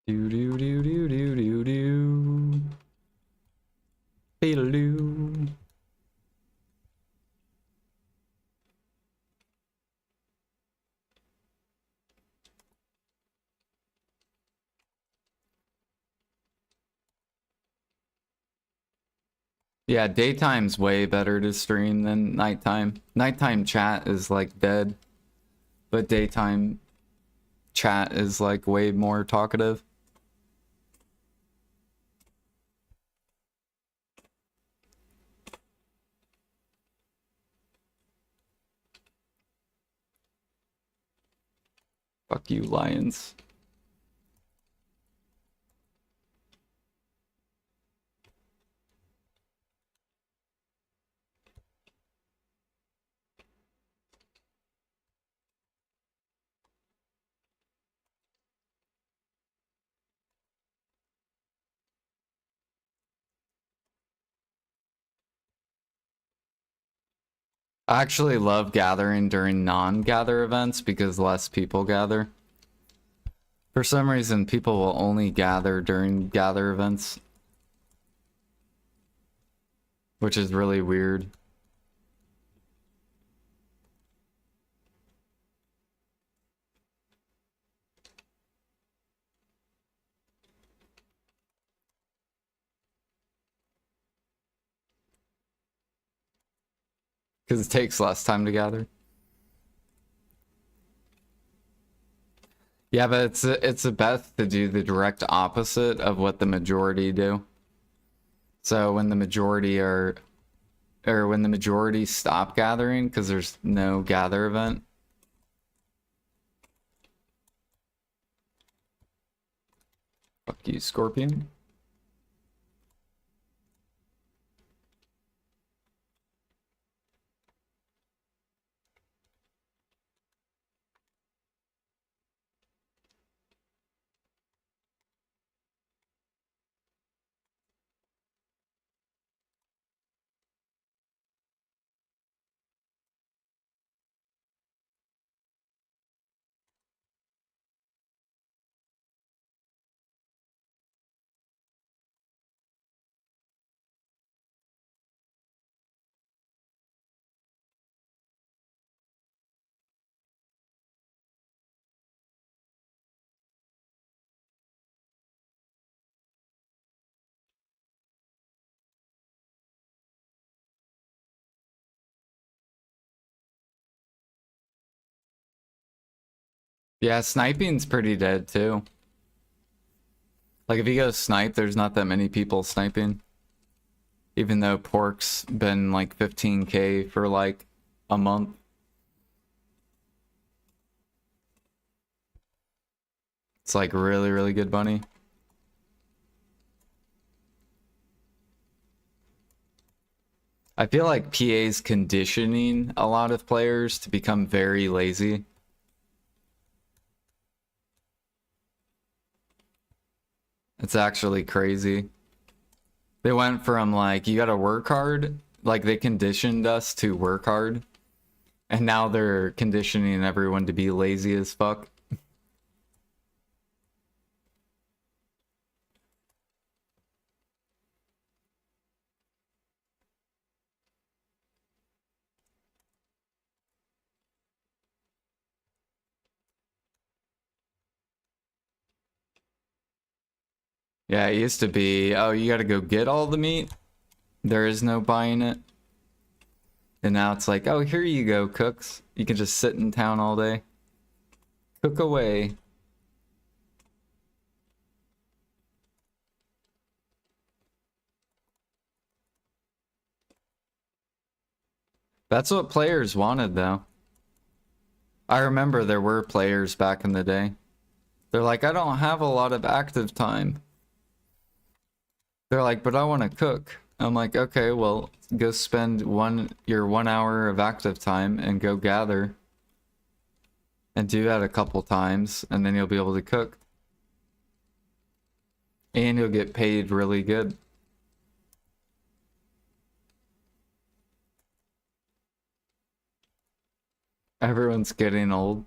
Do do do do do do do. Beetaloo. Yeah, daytime's way better to stream than nighttime. Nighttime chat is like dead, but daytime chat is like way more talkative. Fuck you, lions. I actually love gathering during non-gather events because less people gather. For some reason, people will only gather during gather events, which is really weird. Because it takes less time to gather. Yeah, but it's a best to do the direct opposite of what the majority do. So when the majority are, or when the majority stop gathering because there's no gather event. Fuck you, Scorpion. Yeah, sniping's pretty dead too. Like if you go snipe, there's not that many people sniping. Even though pork's been like 15K for like a month. It's like really, really good bunny. I feel like PA's conditioning a lot of players to become very lazy. It's actually crazy. They went from like, you gotta work hard, like they conditioned us to work hard, and now they're conditioning everyone to be lazy as fuck. Yeah, it used to be, oh, you gotta go get all the meat. There is no buying it. And now it's like, oh, here you go, cooks. You can just sit in town all day. Cook away. That's what players wanted, though. I remember there were players back in the day. They're like, I don't have a lot of active time. They're like, but I want to cook. I'm like, okay, well, go spend your 1 hour of active time and go gather. And do that a couple times, and then you'll be able to cook. And you'll get paid really good. Everyone's getting old.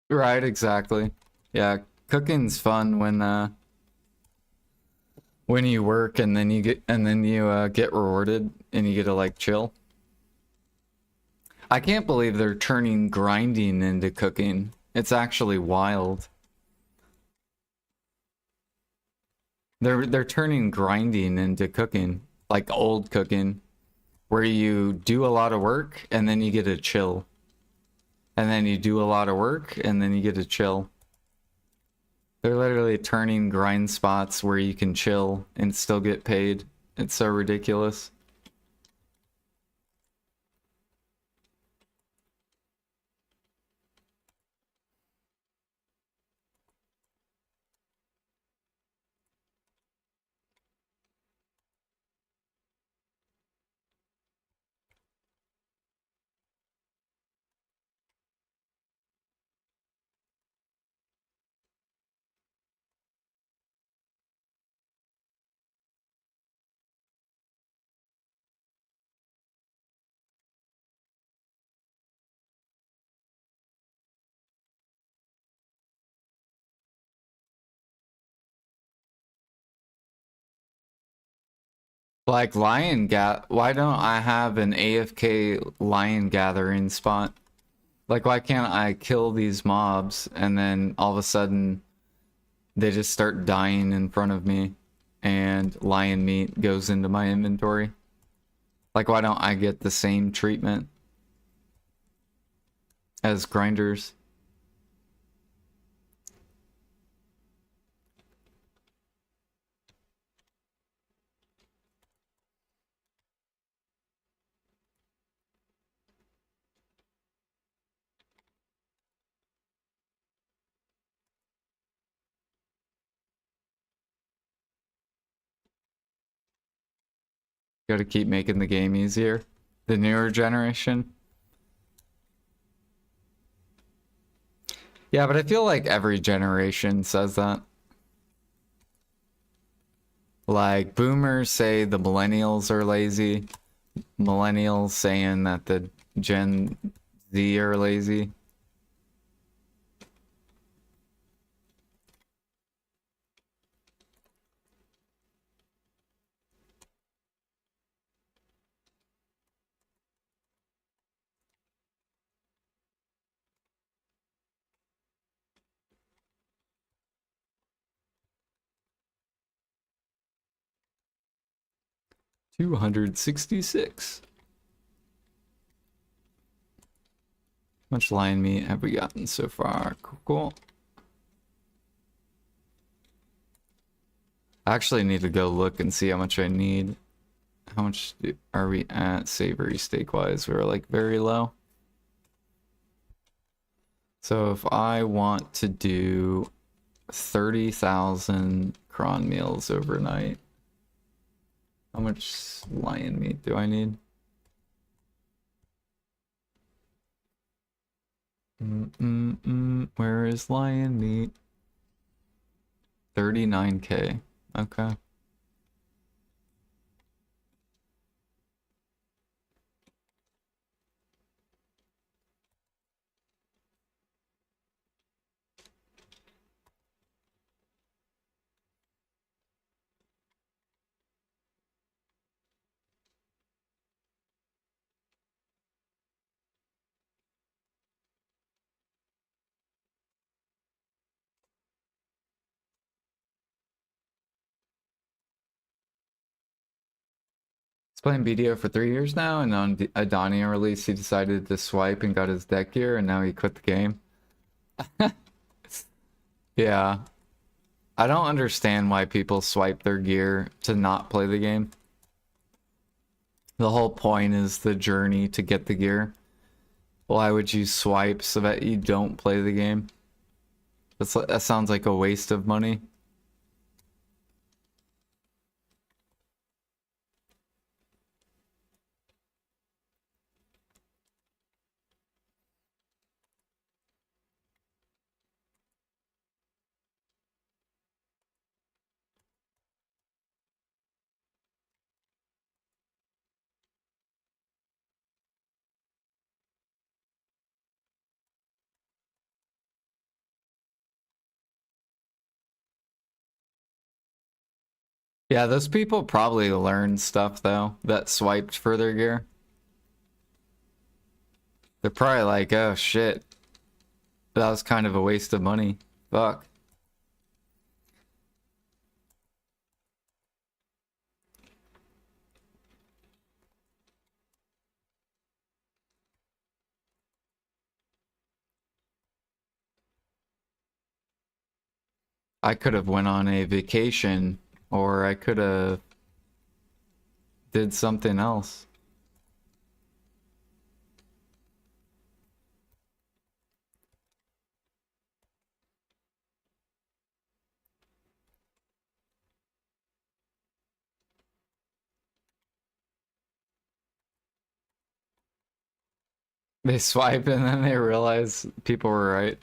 Right, exactly. Yeah, cooking's fun when you work and then you get rewarded and you get to like chill. I can't believe they're turning grinding into cooking. It's actually wild. They're turning grinding into cooking, like old cooking, where you do a lot of work and then you get to chill. And then you do a lot of work and then you get to chill. They're literally turning grind spots where you can chill and still get paid. It's so ridiculous. Like why don't I have an AFK lion gathering spot? Like why can't I kill these mobs and then all of a sudden they just start dying in front of me and lion meat goes into my inventory? Like why don't I get the same treatment as grinders? Gotta keep making the game easier. The newer generation. Yeah, but I feel like every generation says that. Like, boomers say the millennials are lazy. Millennials saying that the Gen Z are lazy. 266. How much lion meat have we gotten so far? Cool. I actually need to go look and see how much I need. How much are we at savory steak wise? We're like very low. So if I want to do 30,000 cron meals overnight, how much lion meat do I need? Where is lion meat? 39K. Okay. He's playing BDO for 3 years now, and on the Adania release, he decided to swipe and got his deck gear, and now he quit the game. Yeah. I don't understand why people swipe their gear to not play the game. The whole point is the journey to get the gear. Why would you swipe so that you don't play the game? That sounds like a waste of money. Yeah, those people probably learned stuff though that swiped for their gear. They're probably like, oh shit, that was kind of a waste of money. Fuck. I could have went on a vacation, or I could have did something else. They swipe and then they realize people were right.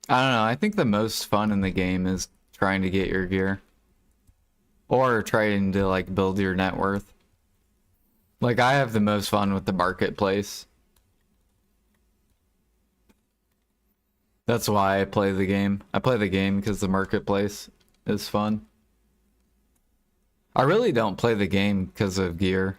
I don't know. I think the most fun in the game is trying to get your gear. Or trying to like build your net worth. Like I have the most fun with the marketplace. That's why I play the game. I play the game because the marketplace is fun. I really don't play the game because of gear.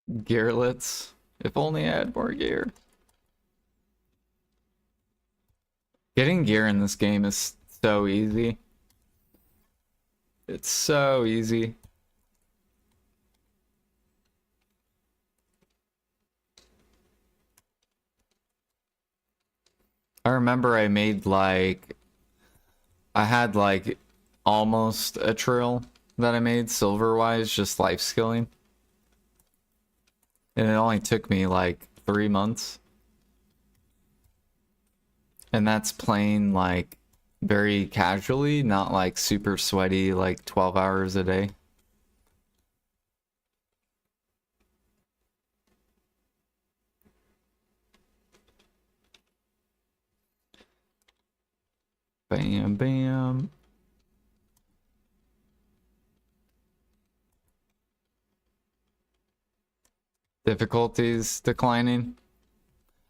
Gearlets. If only I had more gear. Getting gear in this game is so easy. It's so easy. I remember I made like, I had like almost a trill that I made silver-wise, just life skilling. And it only took me like 3 months. And that's playing like very casually, not like super sweaty, like 12 hours a day. Bam, bam. Difficulties declining.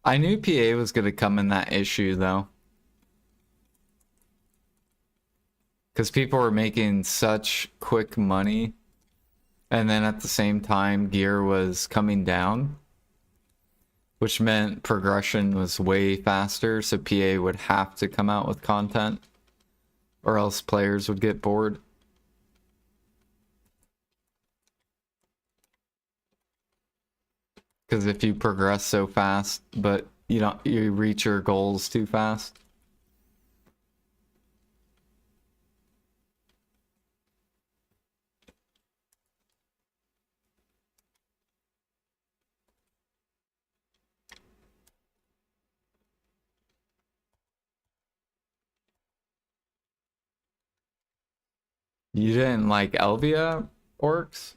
I knew PA was going to come in that issue though. Because people were making such quick money. And then at the same time, gear was coming down. Which meant progression was way faster. So PA would have to come out with content. Or else players would get bored. Because if you progress so fast, but you reach your goals too fast. You didn't like Elvia orcs?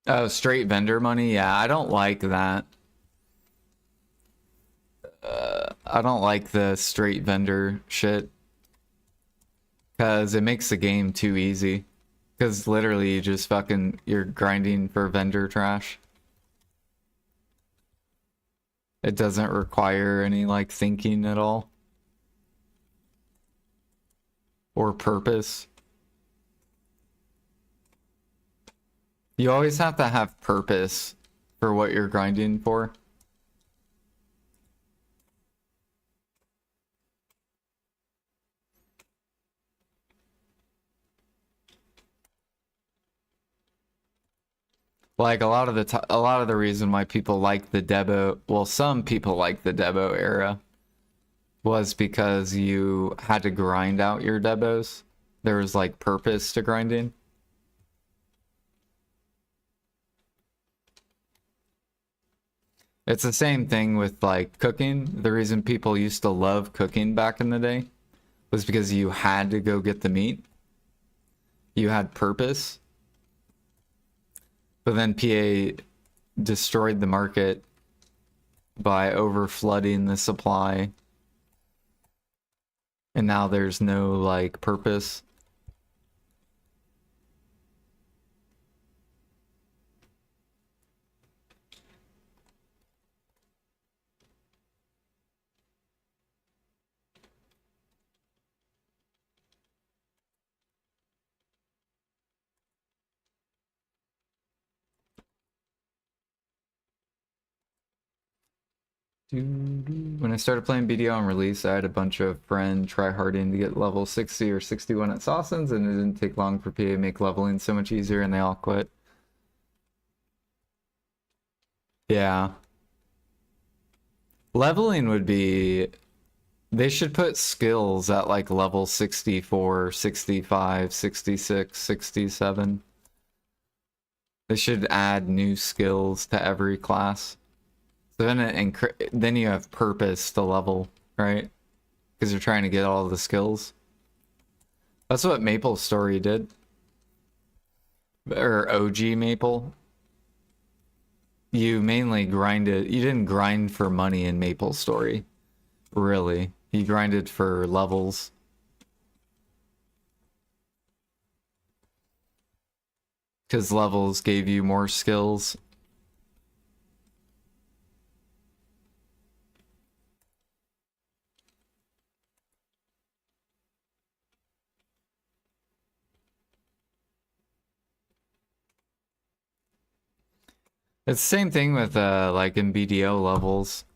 Oh, straight vendor money? Yeah, I don't like that. I don't like the straight vendor shit. Because it makes the game too easy. Because literally you just you're grinding for vendor trash. It doesn't require any like thinking at all. Or purpose. You always have to have purpose for what you're grinding for. Like a lot of the reason why people like the Debo, well, some people like the Debo era was because you had to grind out your Debos. There was like purpose to grinding. It's the same thing with like cooking. The reason people used to love cooking back in the day was because you had to go get the meat. You had purpose. But then PA destroyed the market by over flooding the supply. And now there's no like purpose. When I started playing BDO on release, I had a bunch of friends try harding to get level 60 or 61 at Sawsons, and it didn't take long for PA to make leveling so much easier, and they all quit. Yeah. Leveling would be... They should put skills at like level 64, 65, 66, 67. They should add new skills to every class. So then you have purpose to level, right? Because you're trying to get all the skills. That's what Maple Story did. Or OG Maple. You mainly grinded... You didn't grind for money in Maple Story. Really. You grinded for levels. Because levels gave you more skills. It's the same thing with like in BDO levels.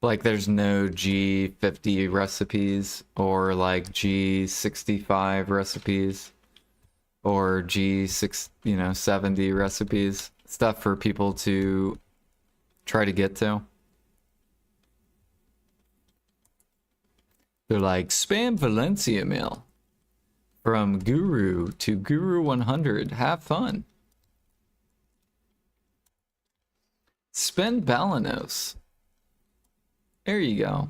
Like there's no G50 recipes or like G65 recipes or G6, 70 recipes. stuff for people to try to get to. They're like, spam Valencia mail from Guru to Guru 100. Have fun. Spend Balanos. There you go.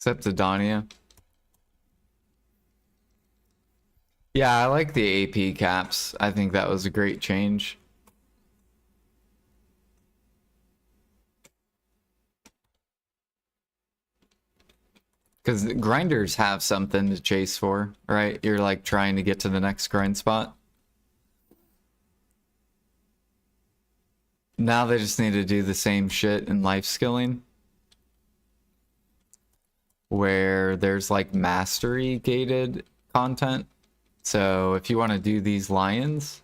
Except Adonia. Yeah, I like the AP caps. I think that was a great change. Because grinders have something to chase for, right? You're like trying to get to the next grind spot. Now they just need to do the same shit in life skilling. Where there's like mastery gated content. So if you want to do these lions,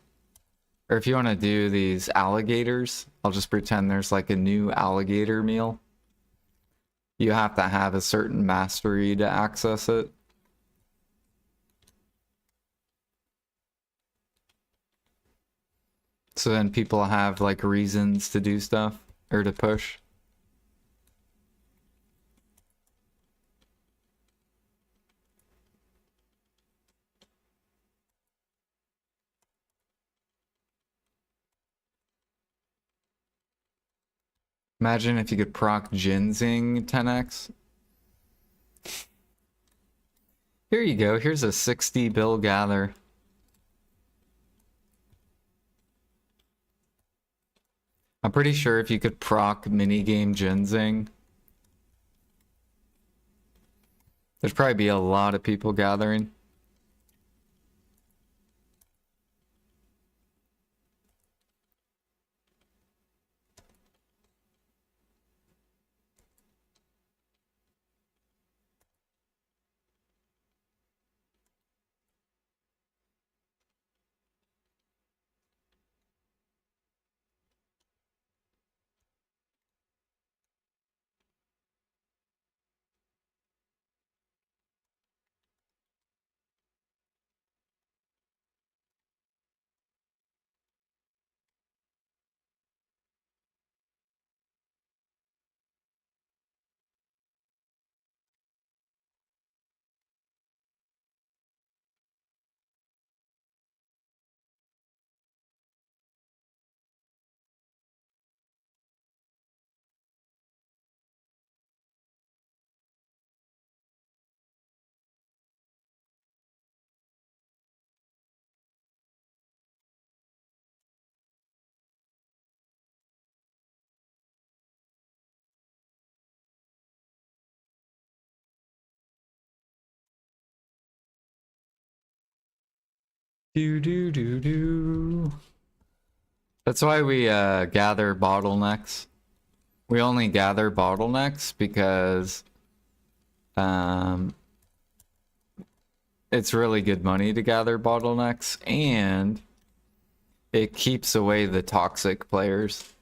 or if you want to do these alligators, I'll just pretend there's like a new alligator meal. You have to have a certain mastery to access it. So then people have like reasons to do stuff or to push. Imagine if you could proc ginseng 10x. Here you go. Here's a 60 bill gather. I'm pretty sure if you could proc minigame ginseng, there'd probably be a lot of people gathering. Do do do do. That's why we gather bottlenecks. We only gather bottlenecks because it's really good money to gather bottlenecks, and it keeps away the toxic players.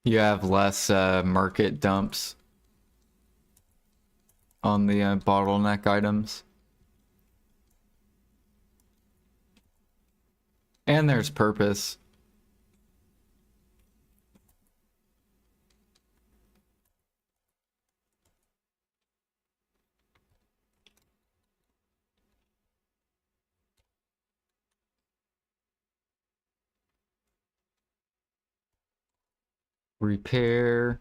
You have less market dumps on the bottleneck items. And there's purpose. Repair.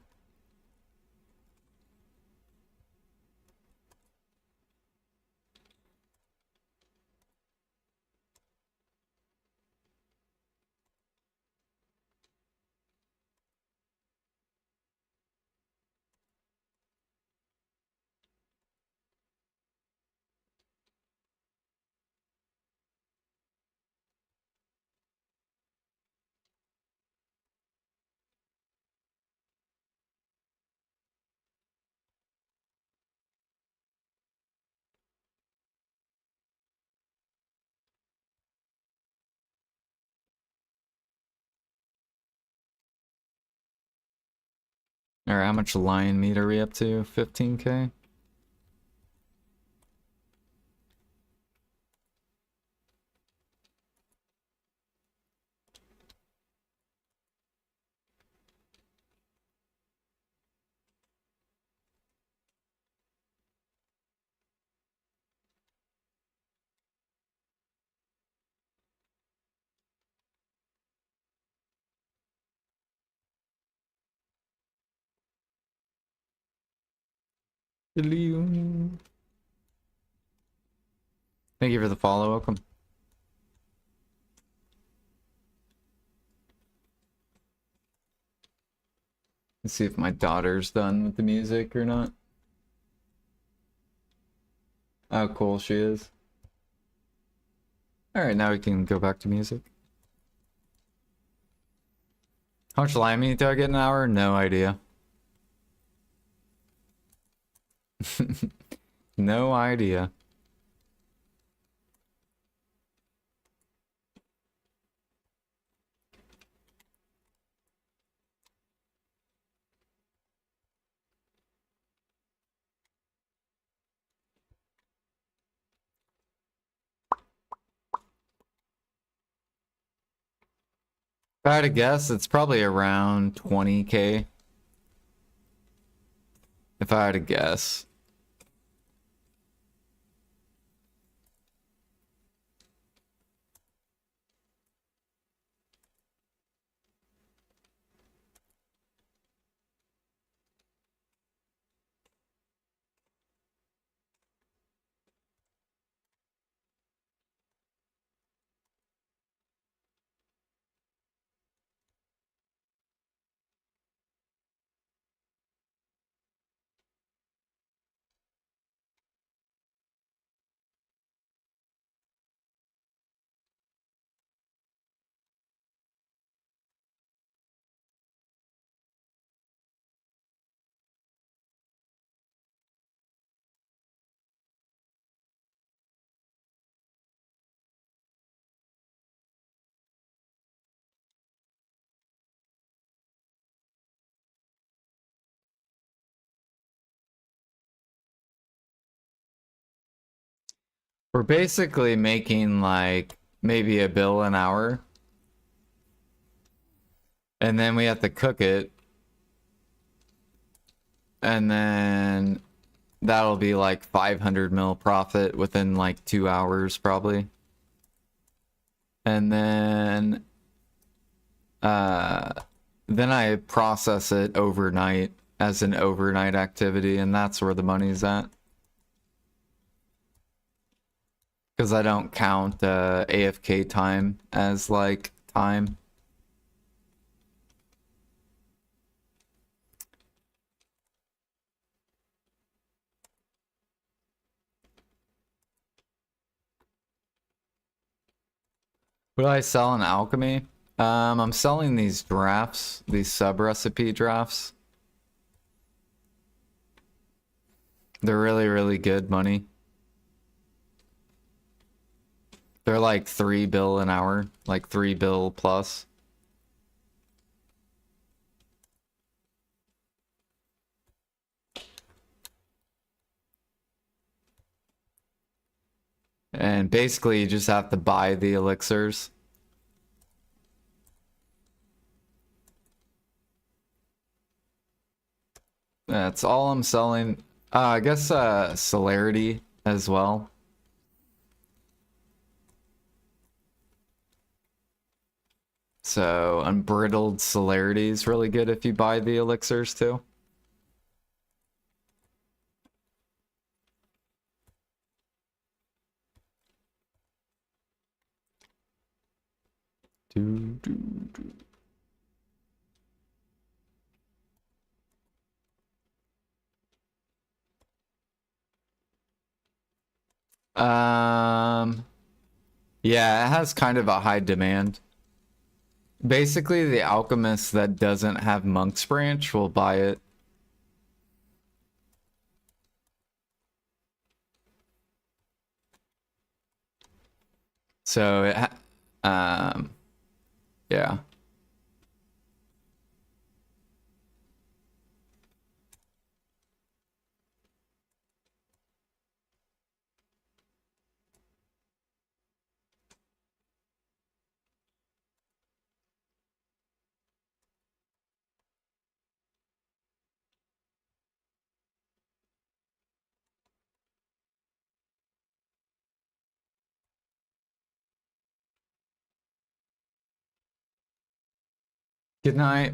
Alright, how much lion meat are we up to? 15k? Thank you for the follow, welcome. Let's see if my daughter's done with the music or not. Oh, cool, she is. Alright, now we can go back to music. How much lion meat do I get an hour? No idea. No idea. If I had to guess, it's probably around 20k. If I had to guess. We're basically making like maybe a bill an hour. And then we have to cook it. And then that'll be like 500 mil profit within like 2 hours probably. And then I process it overnight as an overnight activity, and that's where the money's at. Because I don't count AFK time as like time. What do I sell in alchemy? I'm selling these drafts, these sub-recipe drafts. They're really, really good money. They're like 3 bill an hour, like 3 bill plus. And basically you just have to buy the elixirs. That's all I'm selling. I guess celerity as well. So unbrittled celerity is really good if you buy the elixirs too. Yeah, it has kind of a high demand. Basically, the alchemist that doesn't have Monk's Branch will buy it. So yeah. Good night.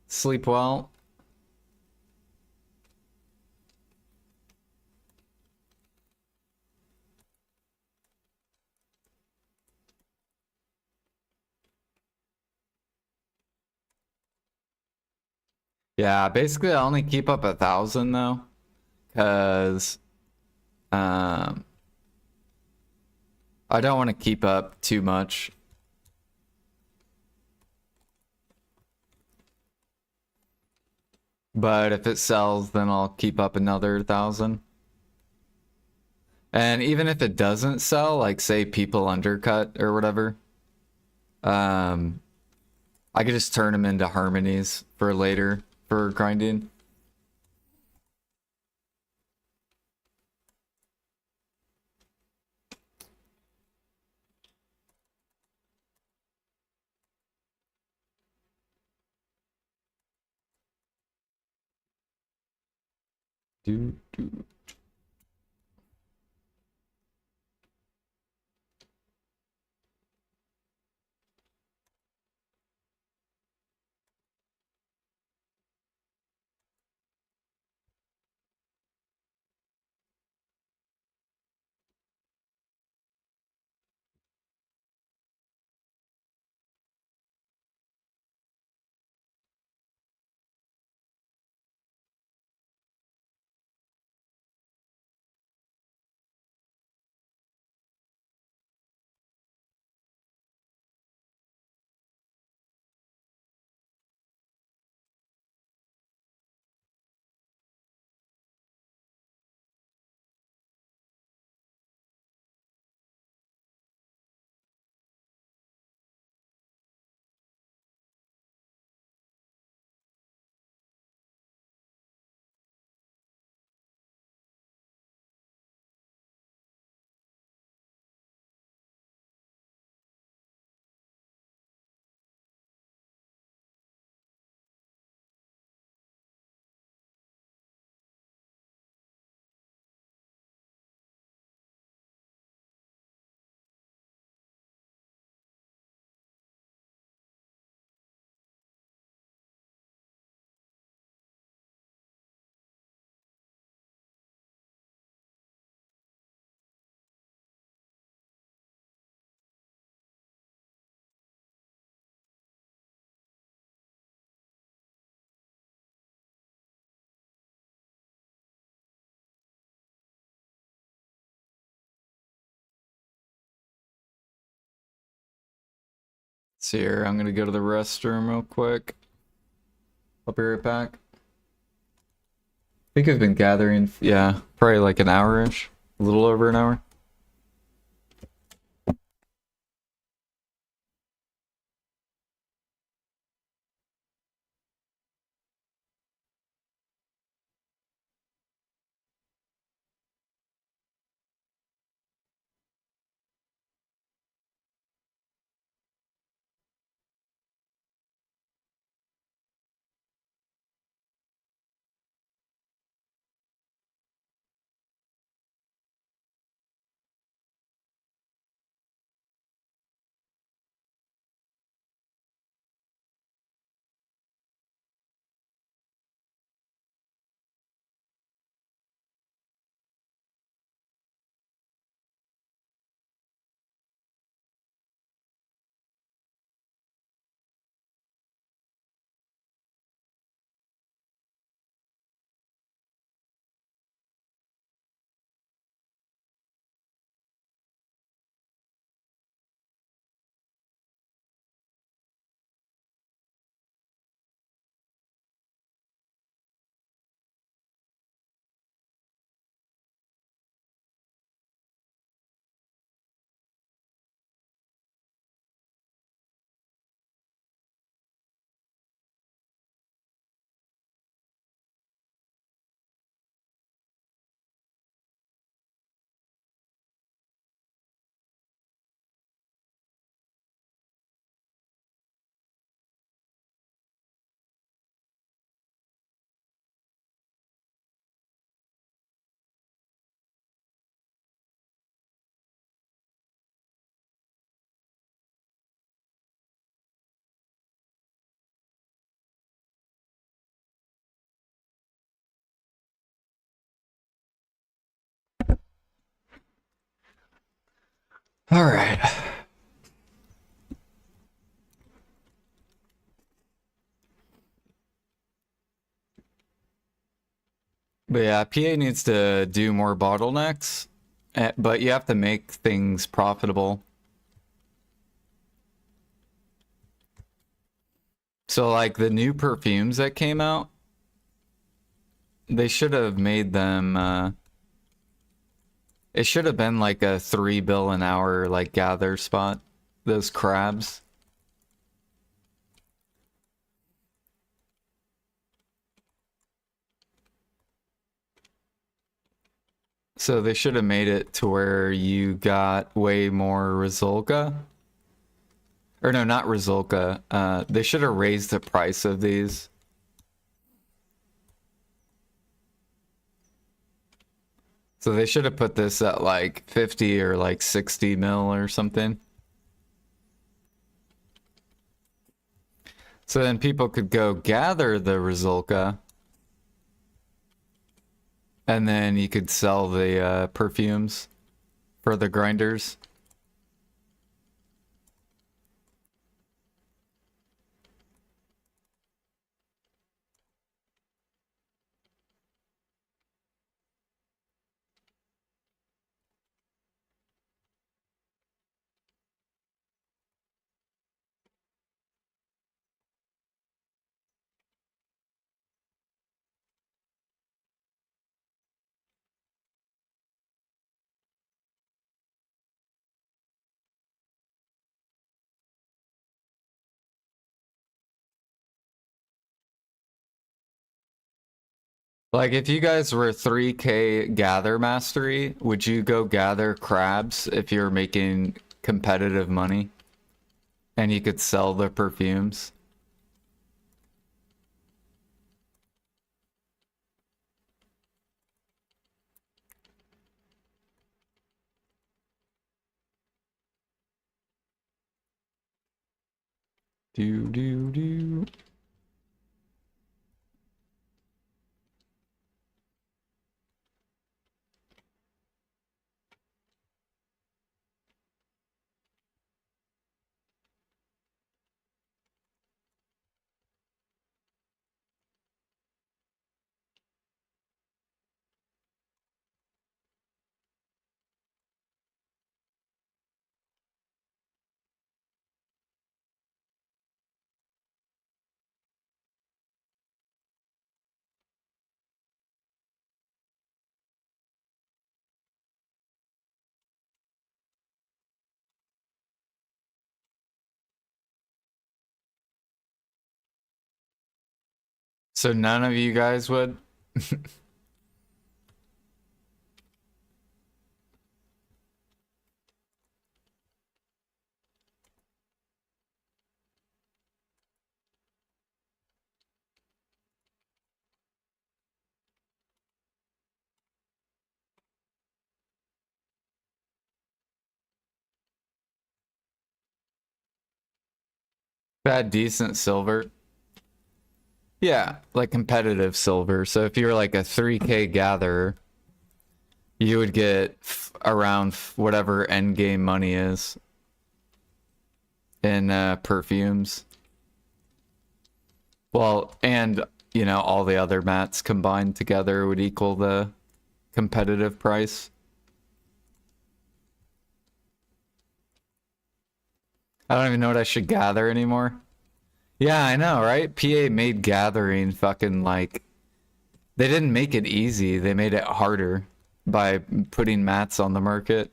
Sleep well. Yeah, basically I only keep up 1,000 though, because um, I don't want to keep up too much. But if it sells, then I'll keep up another 1,000. And even if it doesn't sell, like say people undercut or whatever, um, I could just turn them into harmonies for later for grinding. Do, do. See here, I'm gonna go to the restroom real quick. I'll be right back. I think I've been gathering, yeah, probably like an hour-ish. A little over an hour. All right. But yeah, PA needs to do more bottlenecks, but you have to make things profitable. So like the new perfumes that came out, they should have made them, it should have been like a 3 bill an hour like gather spot. Those crabs. So they should have made it to where you got way more Rizolka. Or no, not Rizolka. They should have raised the price of these. So they should have put this at like 50 or like 60 mil or something. So then people could go gather the Rizolka. And then you could sell the perfumes for the grinders. Like if you guys were 3K gather mastery, would you go gather crabs if you're making competitive money? And you could sell the perfumes? Do do do. So none of you guys would? That decent silver? Yeah, like competitive silver. So if you're like a 3K gatherer, you would get around whatever end game money is in perfumes. Well, and you know, all the other mats combined together would equal the competitive price. I don't even know what I should gather anymore. Yeah, I know, right? PA made gathering fucking like they didn't make it easy. They made it harder by putting mats on the market.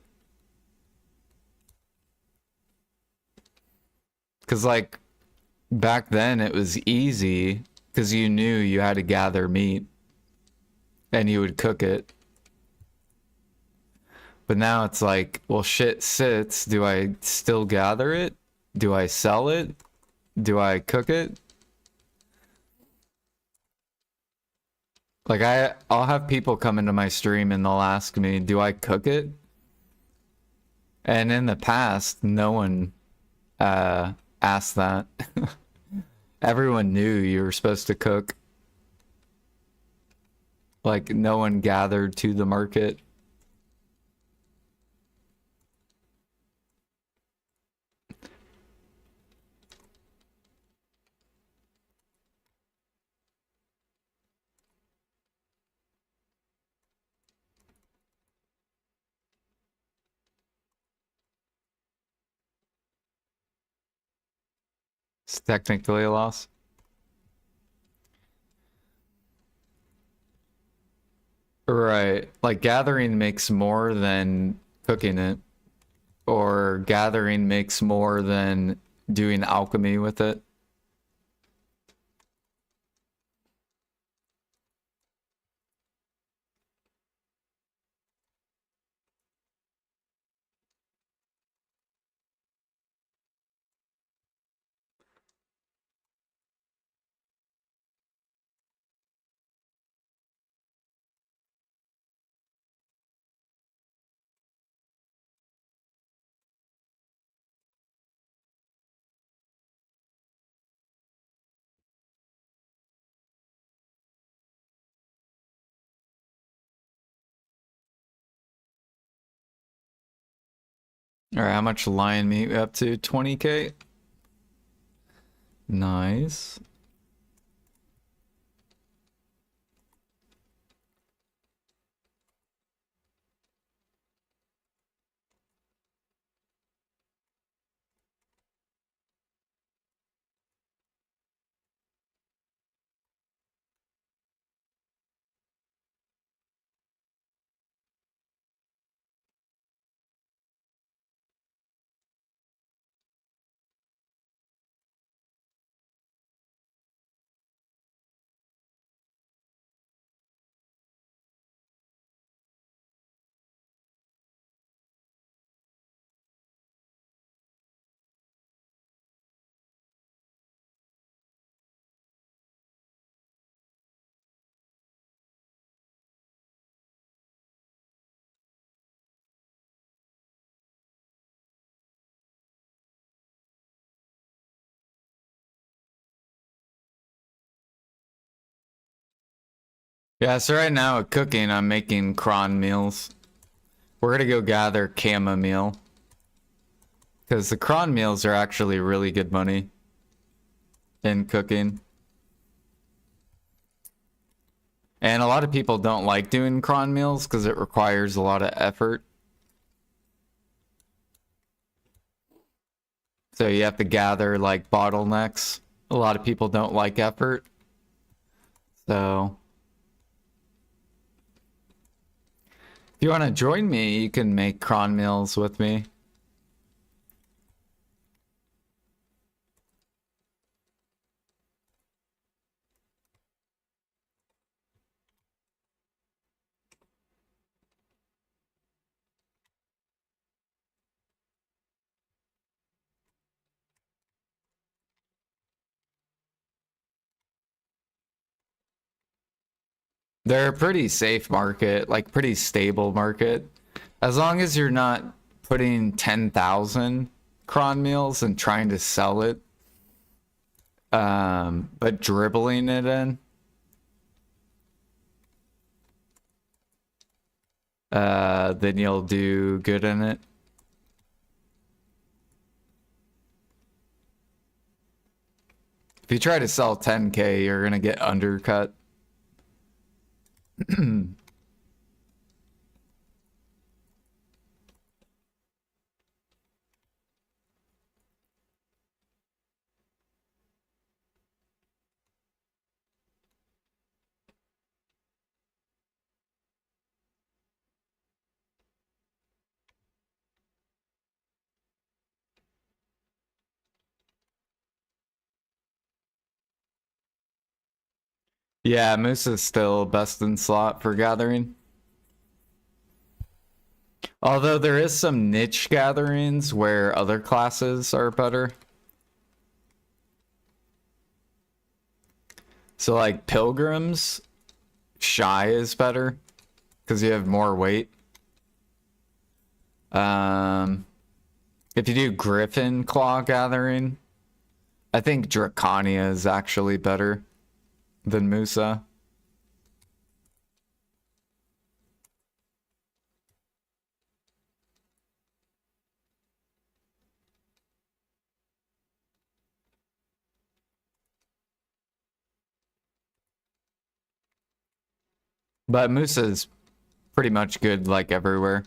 Cause like back then it was easy because you knew you had to gather meat and you would cook it. But now it's like, well, shit sits. Do I still gather it? Do I sell it? Do I cook it? Like I'll have people come into my stream and they'll ask me, do I cook it? And in the past, no one asked that. Everyone knew you were supposed to cook. Like no one gathered to the market. It's technically a loss. Right. Like gathering makes more than cooking it, or gathering makes more than doing alchemy with it. All right, how much lion meat we up to? 20K? Nice. Yeah, so right now at cooking, I'm making cron meals. We're gonna go gather chamomile. Because the cron meals are actually really good money in cooking. And a lot of people don't like doing cron meals because it requires a lot of effort. So you have to gather like bottlenecks. A lot of people don't like effort. So if you want to join me, you can make cron meals with me. They're a pretty safe market, like pretty stable market. As long as you're not putting 10,000 cron meals and trying to sell it, but dribbling it in, then you'll do good in it. If you try to sell 10K, you're gonna get undercut. Yeah, Moose is still best in slot for gathering. Although there is some niche gatherings where other classes are better. So like pilgrims, shy is better because you have more weight. If you do griffin claw gathering, I think Draconia is actually better than Musa. But Musa is pretty much good like everywhere.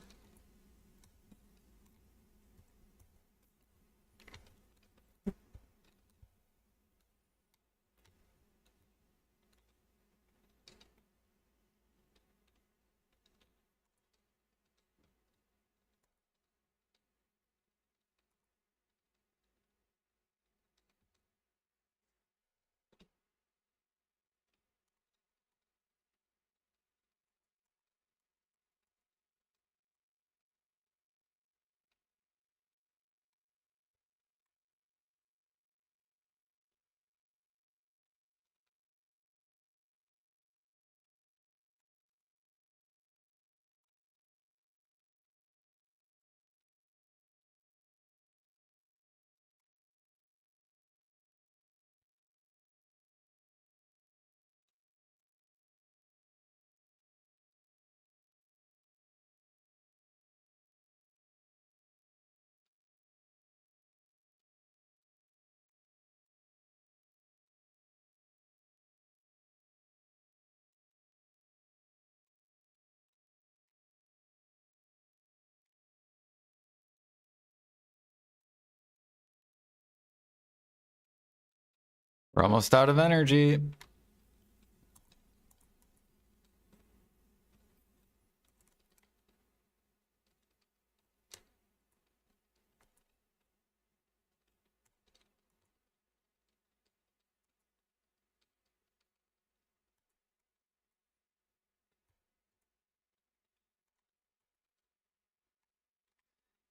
We're almost out of energy.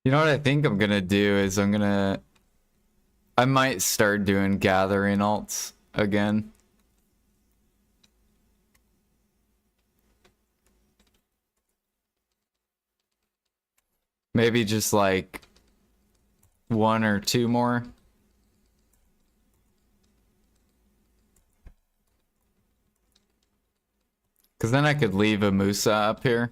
You know what I think I'm gonna do is I might start doing gathering alts again. Maybe just like one or two more. Because then I could leave a Musa up here.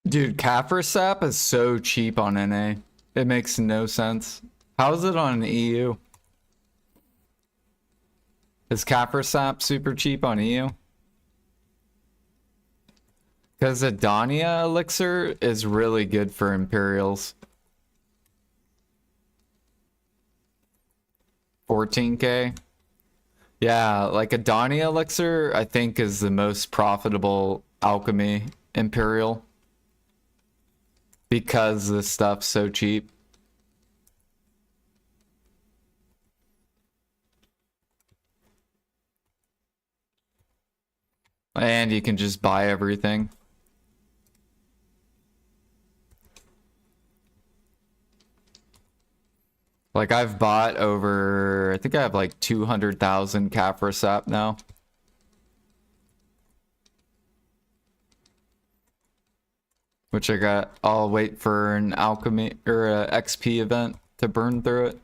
Dude, Kaffir sap is so cheap on NA. It makes no sense. How is it on EU? Is Kaffir sap super cheap on EU? Because Adania elixir is really good for Imperials. 14k. Yeah, like Adania elixir, I think is the most profitable alchemy Imperial. Because this stuff's so cheap. And you can just buy everything. Like I've bought over, I think I have like 200,000 Kaffir sap now. Which I'll wait for an alchemy or a XP event to burn through it.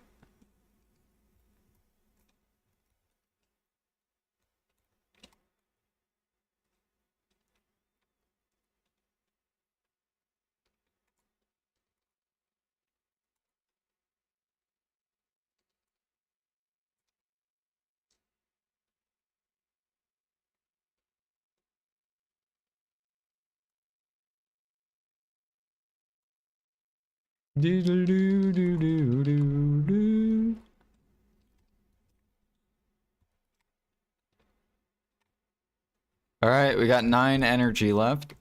All right, we got 9 energy left.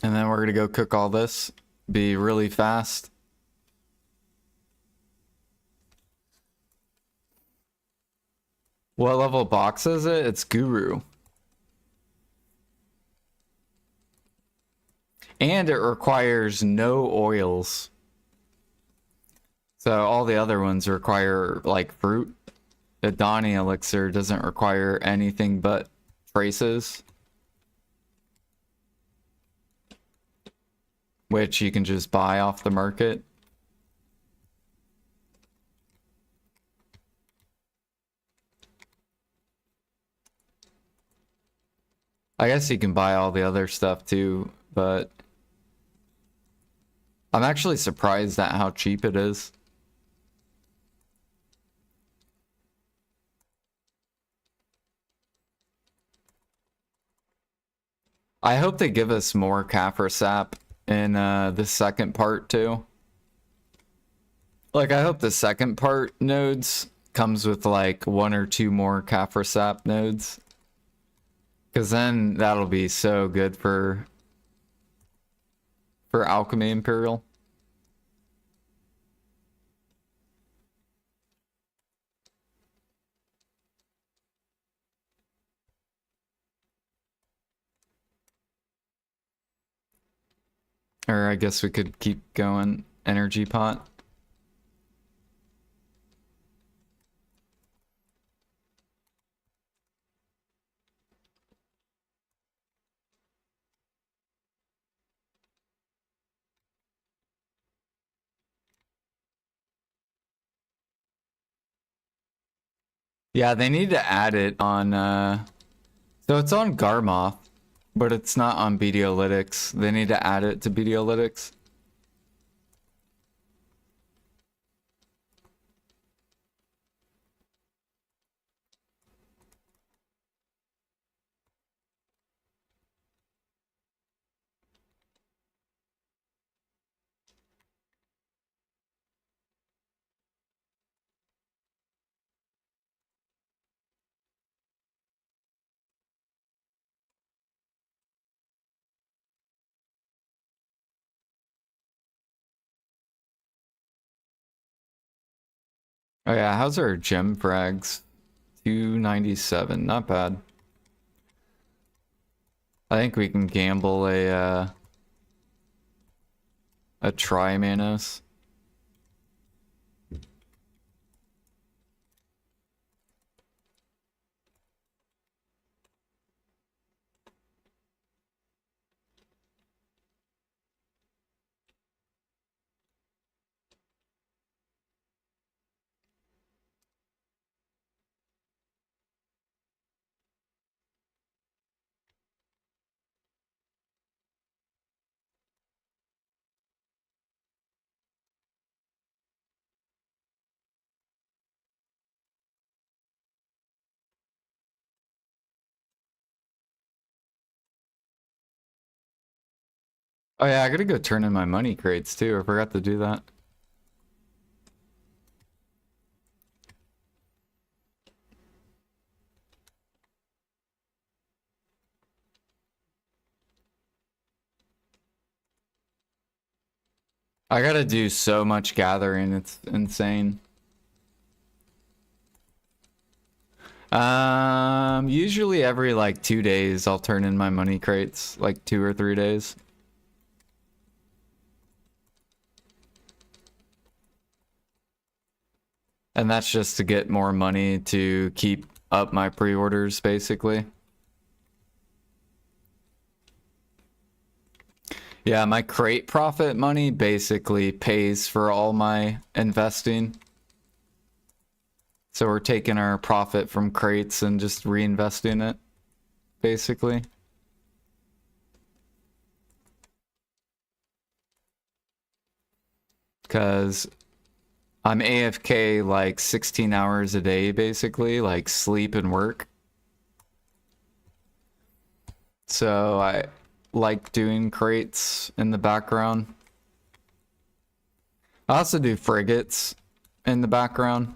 And then we're gonna go cook all this. Be really fast. What level box is it? It's Guru. And it requires no oils. So all the other ones require like fruit. The Donny elixir doesn't require anything but traces. Which you can just buy off the market. I guess you can buy all the other stuff too, but I'm actually surprised at how cheap it is. I hope they give us more Kaffir sap in the second part too. Like I hope the second part nodes comes with like 1 or 2 more Kaffir sap nodes. Cause then that'll be so good for Alchemy Imperial. Or I guess we could keep going. Energy pot. Yeah, they need to add it on, so it's on Garmoth, but it's not on Videolytics. They need to add it to Videolytics. Oh yeah, how's our gem frags? 297, not bad. I think we can gamble a Tri-Manos. Oh yeah, I gotta go turn in my money crates too. I forgot to do that. I gotta do so much gathering, it's insane. Usually every like 2 days I'll turn in my money crates, like 2 or 3 days. And that's just to get more money to keep up my pre-orders, basically. Yeah, my crate profit money basically pays for all my investing. So we're taking our profit from crates and just reinvesting it, basically. Because I'm AFK like 16 hours a day, basically, like sleep and work. So I like doing crates in the background. I also do frigates in the background.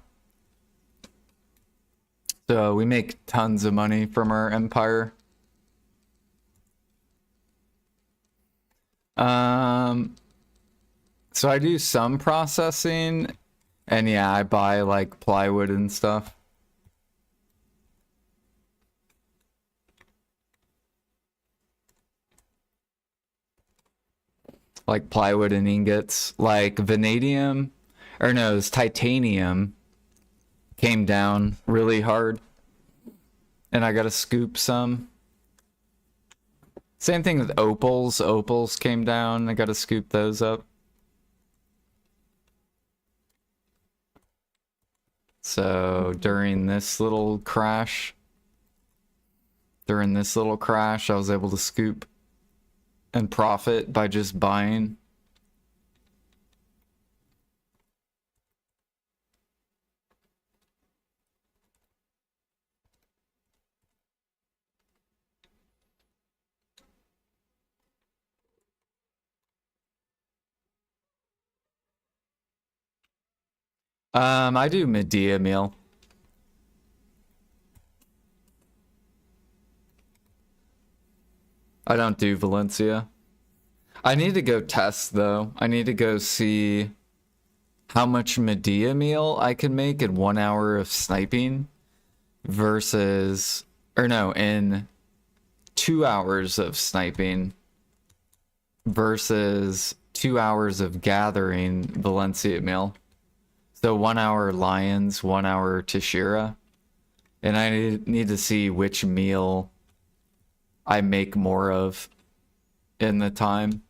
So we make tons of money from our empire. So I do some processing, and yeah, I buy like plywood and stuff. Like plywood and ingots, like vanadium, or no, it's titanium came down really hard, and I gotta scoop some. Same thing with opals. Opals came down, I gotta scoop those up. So during this little crash, I was able to scoop and profit by just buying. I do Medea meal. I don't do Valencia. I need to go test though. I need to go see how much Medea meal I can make in 1 hour of sniping versus, or no, in 2 hours of sniping versus 2 hours of gathering Valencia meal. So 1 hour lions, 1 hour Tashira. And I need to see which meal I make more of in the time.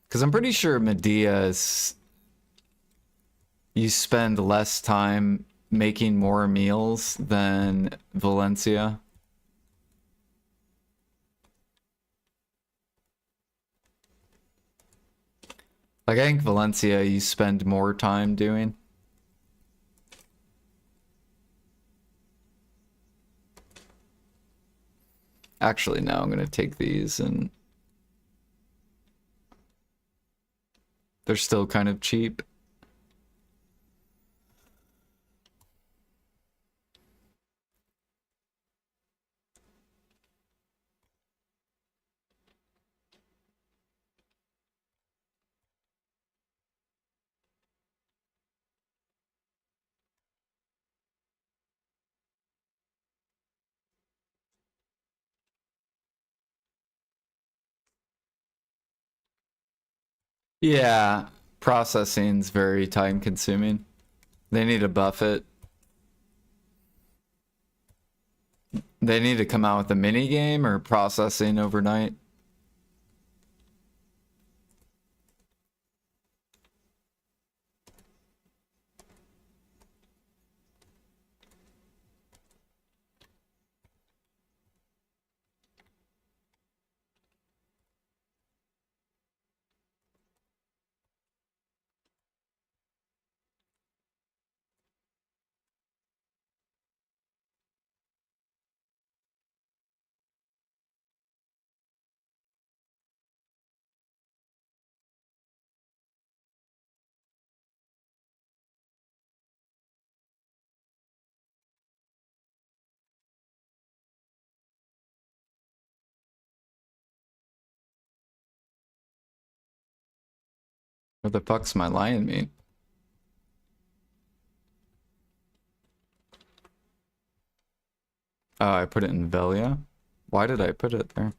Because I'm pretty sure Medea is... you spend less time making more meals than Valencia. Like, I think Valencia you spend more time doing. Actually, no, I'm gonna take these and they're still kind of cheap. Yeah, processing's very time consuming. They need to buff it. They need to come out with a mini game or processing overnight. Where the fuck's my lion meat? Oh, I put it in Velia? Why did I put it there?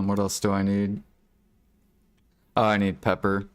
What else do I need? Oh, I need pepper.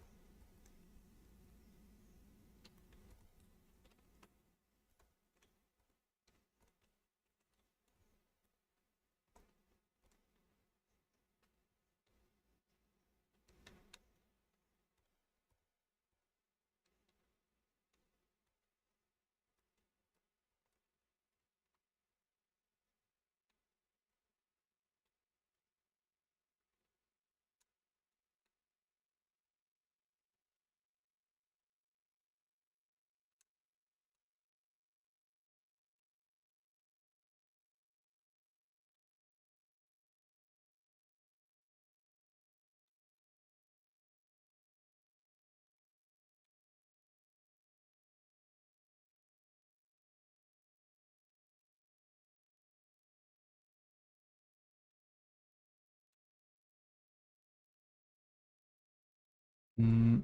Mm,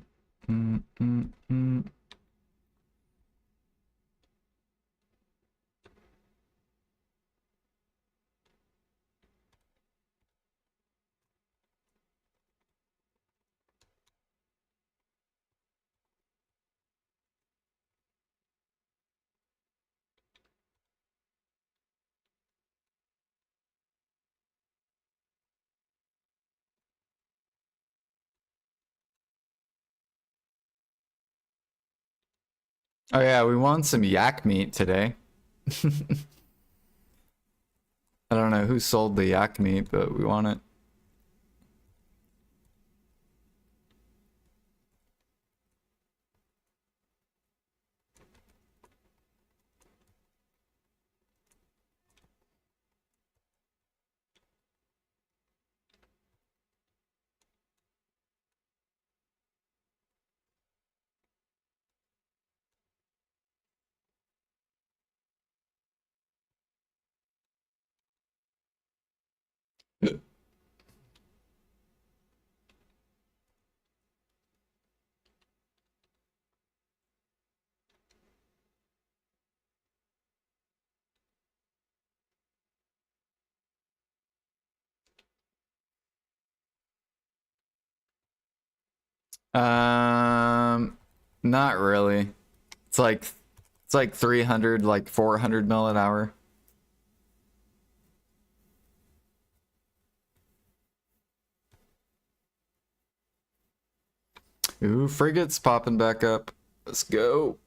mm, mm, mm. Oh yeah, we want some yak meat today. I don't know who sold the yak meat, but we want it. Um, not really. It's like 300, like 400 mil an hour. Ooh, frigates popping back up. Let's go.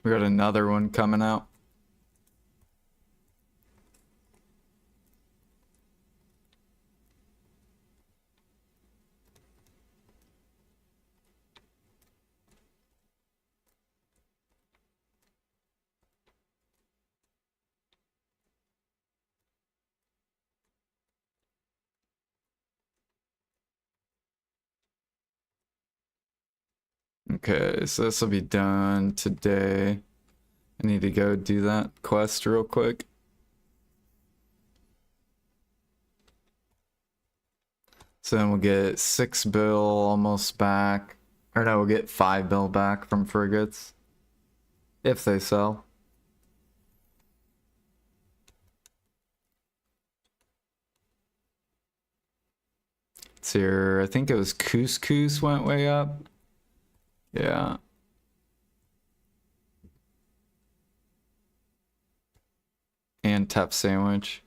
We got another one coming out. Okay, so this will be done today. I need to go do that quest real quick. So then we'll get 6 bill almost back. Or no, we'll get 5 bill back from frigates. If they sell. It's here. I think it was couscous went way up. Yeah. And tap sandwich.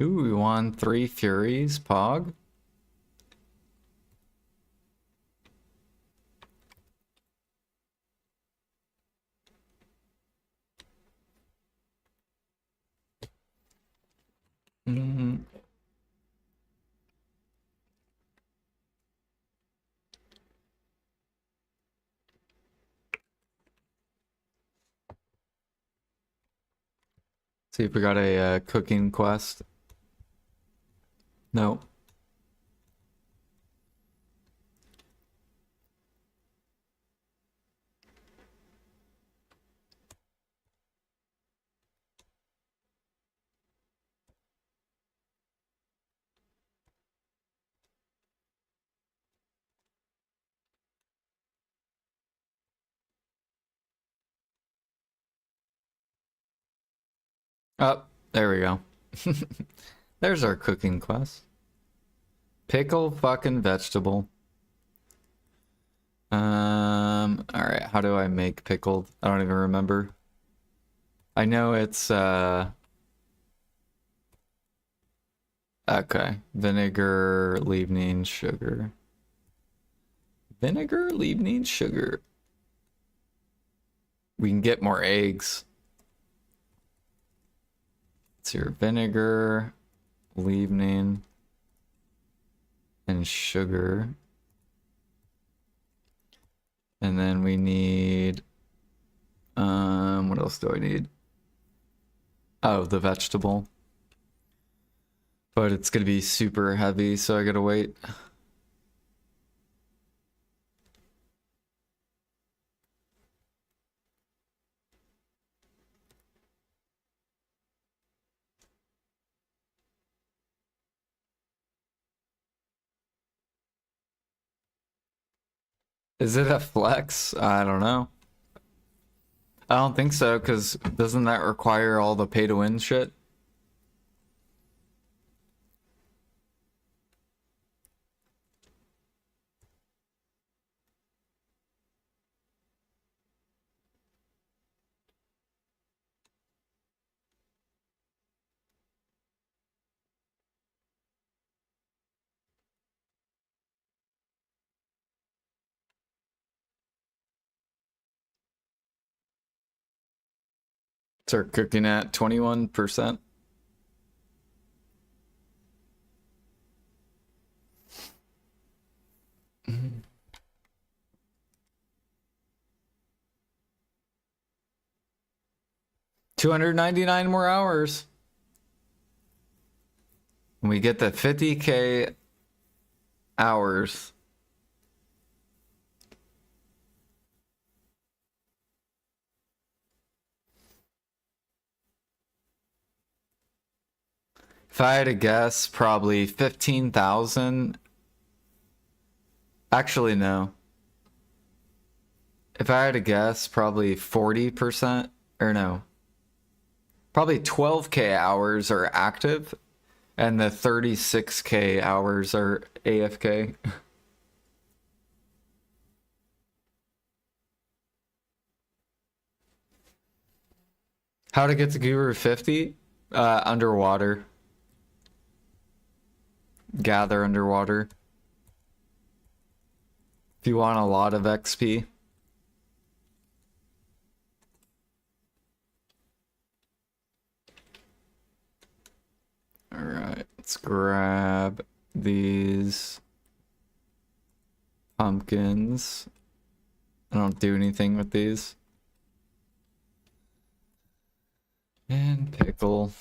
Ooh, we won 3 Furies, Pog. Mm-hmm. See if we got a cooking quest. No. Oh, there we go. There's our cooking quest. Pickle fucking vegetable. Alright, how do I make pickled? I don't even remember. I know it's, okay. Vinegar, leavening, sugar. Vinegar, leavening, sugar. We can get more eggs. It's your vinegar, leavening, and sugar. And then we need, what else do I need? Oh, the vegetable. But it's gonna be super heavy, so I gotta wait. Is it a flex? I don't know. I don't think so, because doesn't that require all the pay to win shit? Start cooking at 21%. $299 more hours. We get the 50K hours. If I had to guess, probably 15,000. Actually, no. If I had to guess, probably 40%, or no. Probably 12K hours are active, and the 36K hours are AFK. How to get to Guru 50? Underwater. Gather underwater. If you want a lot of XP. Alright, let's grab these pumpkins. I don't do anything with these. And pickle.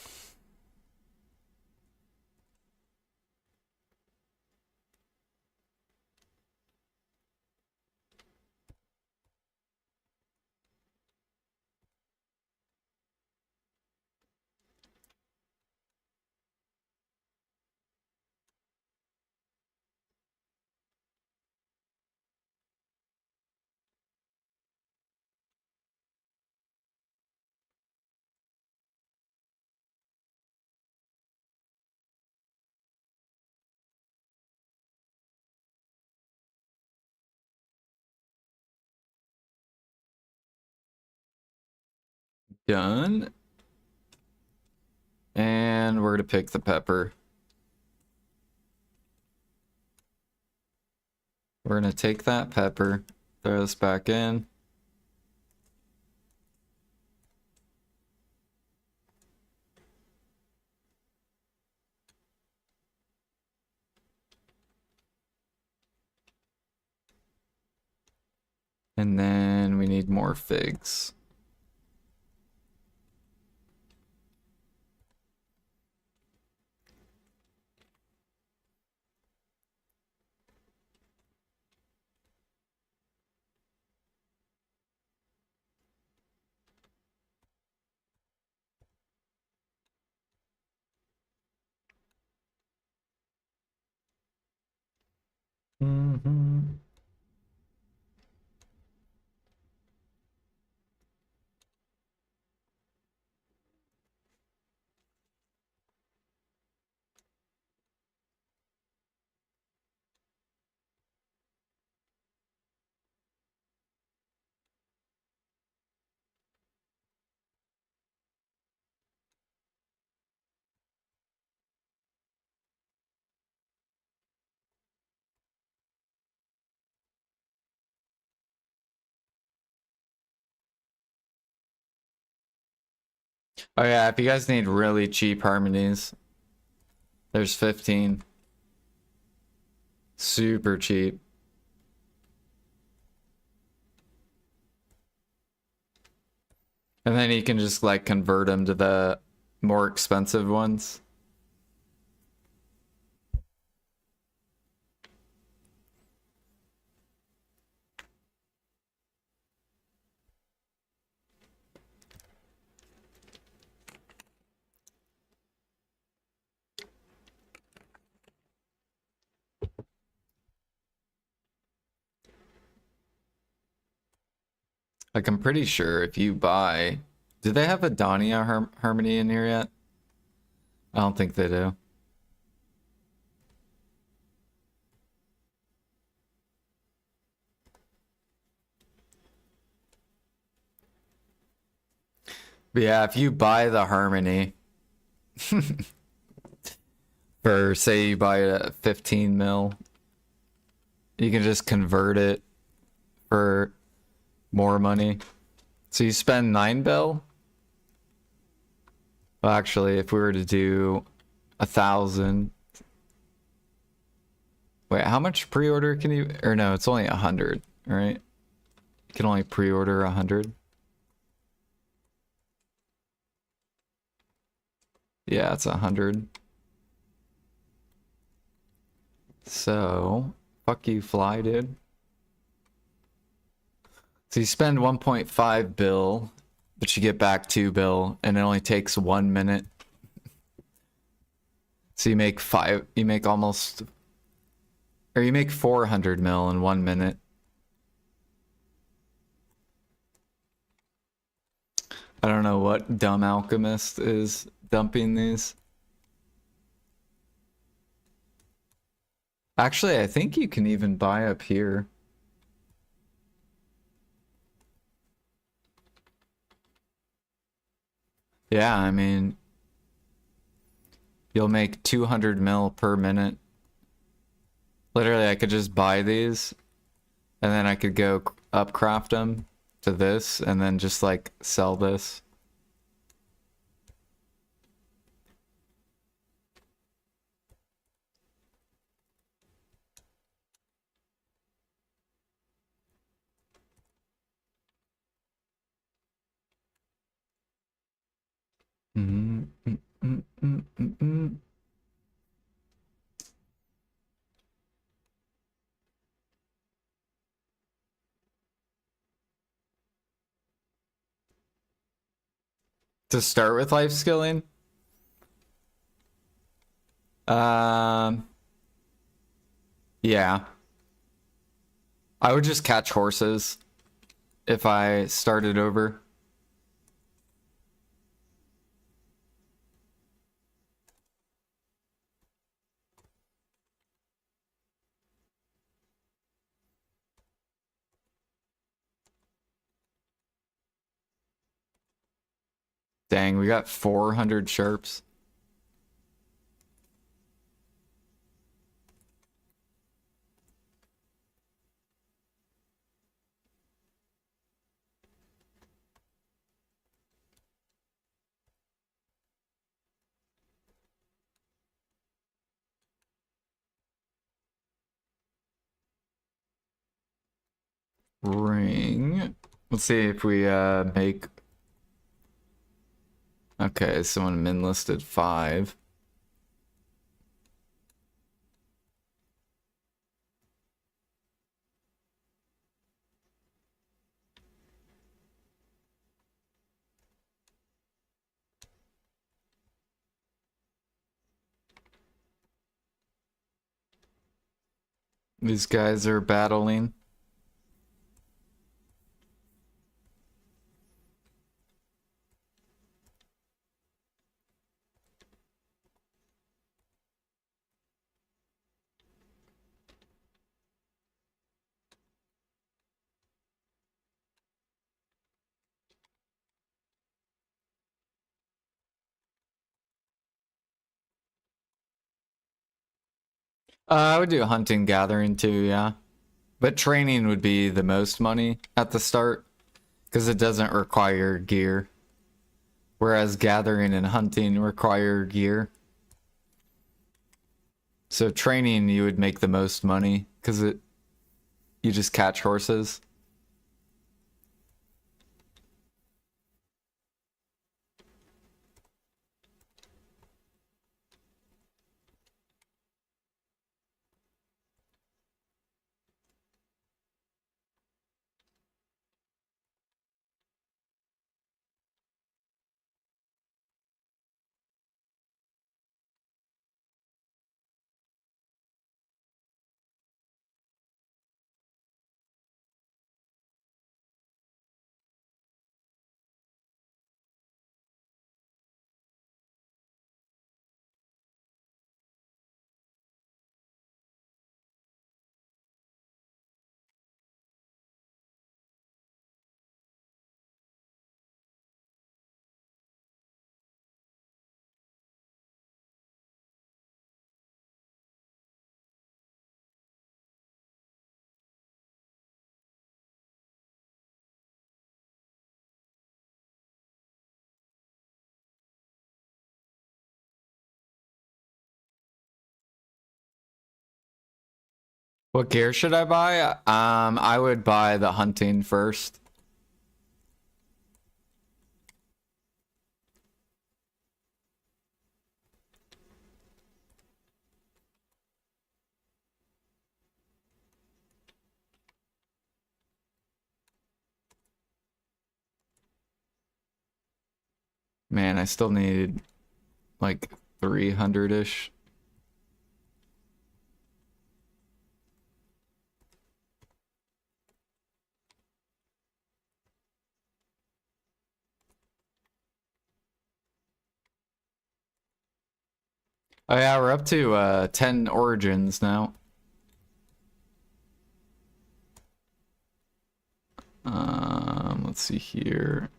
Done. And we're gonna pick the pepper. We're gonna take that pepper, throw this back in. And then we need more figs. Mm-hmm. Oh yeah, if you guys need really cheap harmonies, there's 15. Super cheap. And then you can just like convert them to the more expensive ones. Like I'm pretty sure if you buy, do they have a Dania harmony in here yet? I don't think they do. But yeah, if you buy the harmony for say you buy it at 15 mil, you can just convert it for more money. So you spend 9 bill Well, actually, if we were to do 1,000, wait, how much pre-order can you? Or no, it's only 100, right? You can only pre-order 100. Yeah, it's 100. So, fuck you, fly, dude. So you spend 1.5 bill, but you get back 2 bill, and it only takes 1 minute. So you make almost, or you make 400 mil in 1 minute. I don't know what dumb alchemist is dumping these. Actually, I think you can even buy up here. Yeah, I mean, you'll make 200 mil per minute. Literally, I could just buy these, and then I could go upcraft them to this, and then just like sell this. Mm, mm, mm, mm, mm, mm. To start with life skilling, um, yeah, I would just catch horses if I started over. Dang, we got 400 sharps. Ring. Let's see if we make. Okay, someone min listed 5. These guys are battling. I would do hunting gathering too, yeah. But training would be the most money at the start because it doesn't require gear. Whereas gathering and hunting require gear. So training you would make the most money because you just catch horses. What gear should I buy? I would buy the hunting first. Man, I still need like 300-ish. Oh yeah, we're up to 10 origins now. Let's see here.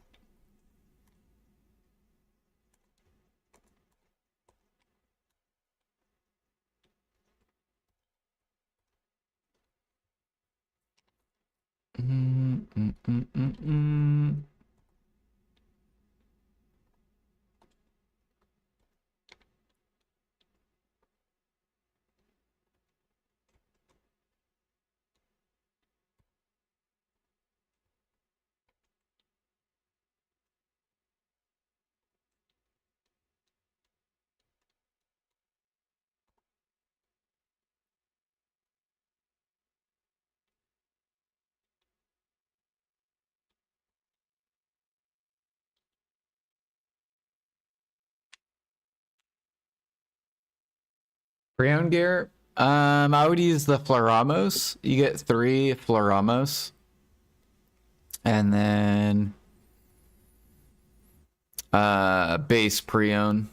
Mm, mm, mm, mm, mm. Pre-owned gear. I would use the Floramos. You get 3 Floramos. And then base pre-owned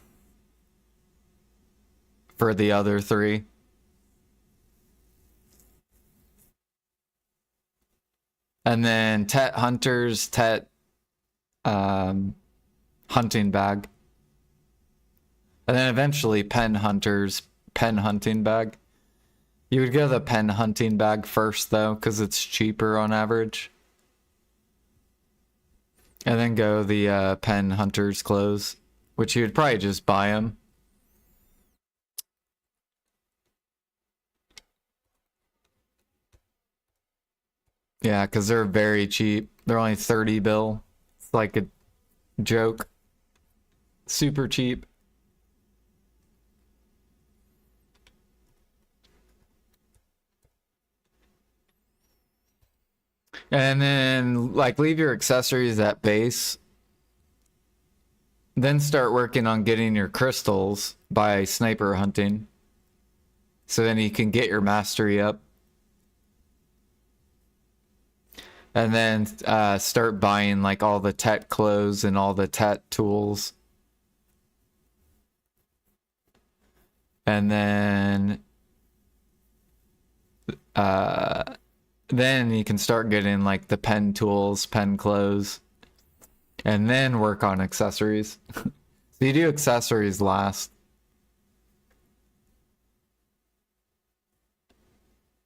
for the other 3. And then Tet Hunters, Tet hunting bag. And then eventually Pen Hunters, Pen hunting bag. You would go the pen hunting bag first though, because it's cheaper on average. And then go the pen hunter's clothes, which you would probably just buy them. Yeah, because they're very cheap. They're only 30 bill. It's like a joke. Super cheap. And then like leave your accessories at base. Then start working on getting your crystals by sniper hunting. So then you can get your mastery up. And then start buying like all the tet clothes and all the tet tools. And then you can start getting like the pen tools, pen clothes, and then work on accessories. So you do accessories last.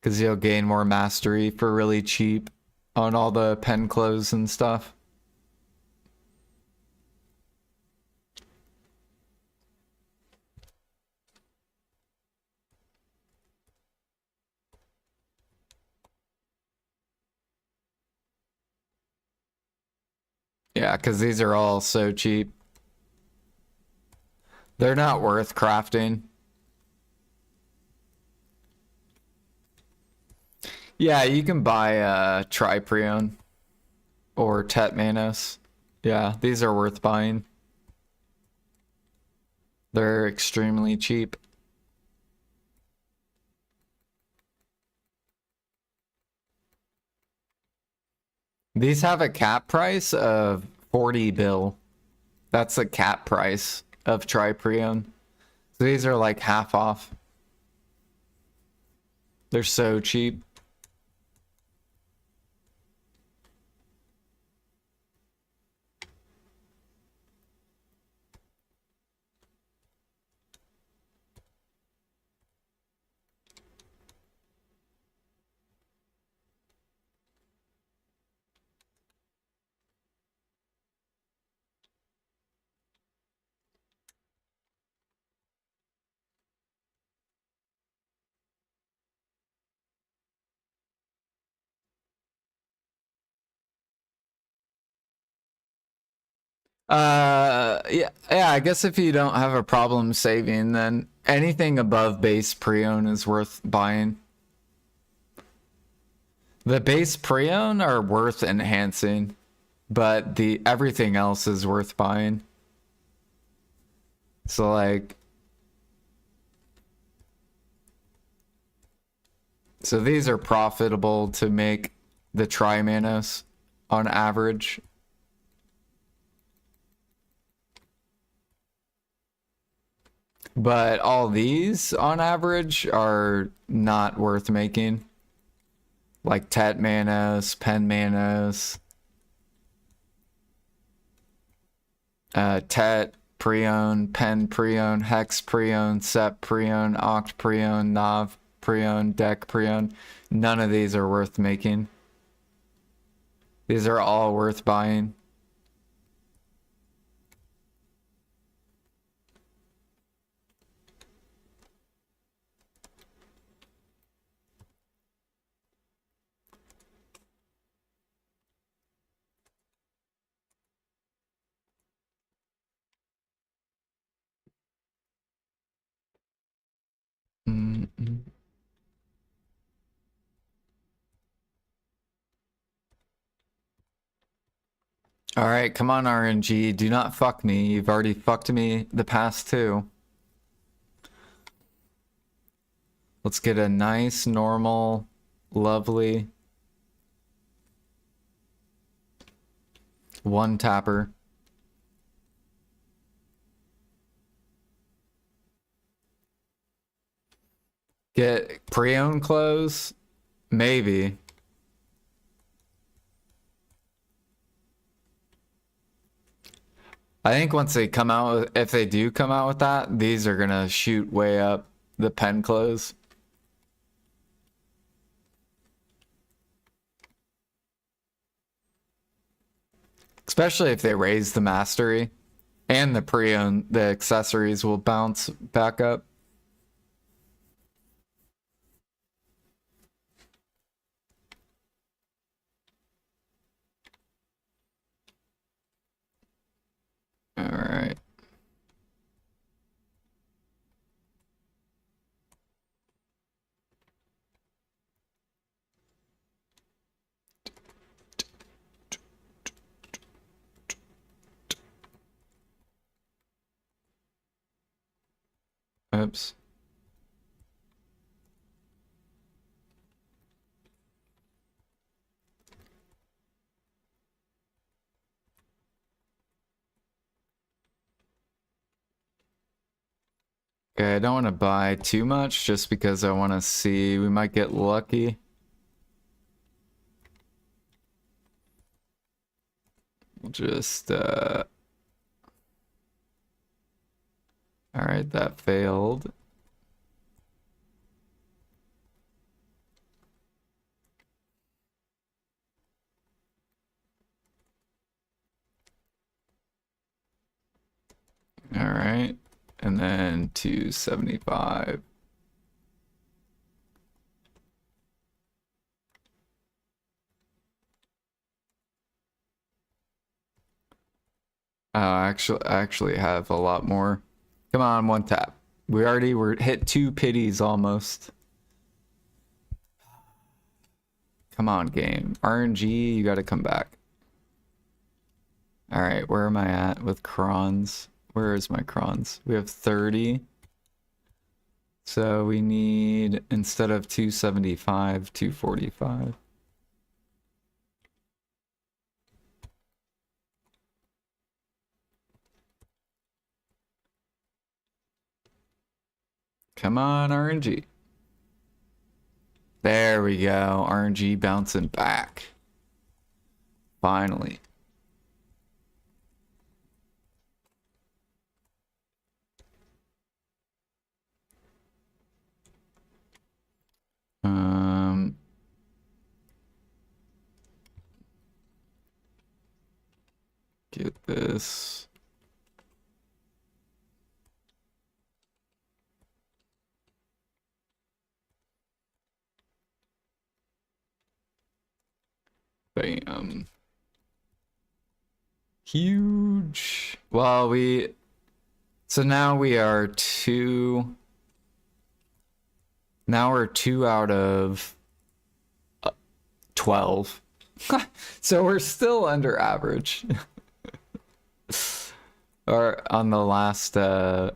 Because you'll gain more mastery for really cheap on all the pen clothes and stuff. Yeah, because these are all so cheap. They're not worth crafting. Yeah, you can buy Triprion or Tetmanos. Yeah, these are worth buying. They're extremely cheap. These have a cap price of 40 bill. That's a cap price of Triprion. So these are like half off. They're so cheap. Yeah, I guess if you don't have a problem saving, then anything above base pre-own is worth buying. The base pre-own are worth enhancing, but the everything else is worth buying. So like, so these are profitable to make the Tri-Manos on average. But all these on average are not worth making. Like Tet Manos, Pen Manos, Tet Preon, Pen Preon, Hex Preon, Sep Preon, Oct Preon, Nav Preon, Deck Preon. None of these are worth making. These are all worth buying. Mm-mm. All right, come on, RNG. Do not fuck me. You've already fucked me the past two. Let's get a nice, normal, lovely one tapper. Get pre-owned clothes? Maybe. I think once they come out with, if they do come out with that, these are gonna shoot way up the pen clothes. Especially if they raise the mastery and the pre-owned, the accessories will bounce back up. All right. Oops. Okay, I don't want to buy too much just because I want to see. We might get lucky. Just, all right, that failed. All right, and then 275. I actually have a lot more. Come on, one tap. We already were hit 2 pities almost. Come on, game. RNG, you gotta come back. All right, where am I at with crons? Where is my crons? We have 30. So we need, instead of 275, 245. Come on, RNG. There we go. RNG bouncing back. Finally. Get this. Bam. Huge. Well, so now we are two. Now we're 2 out of 12. So we're still under average. Or on the last 3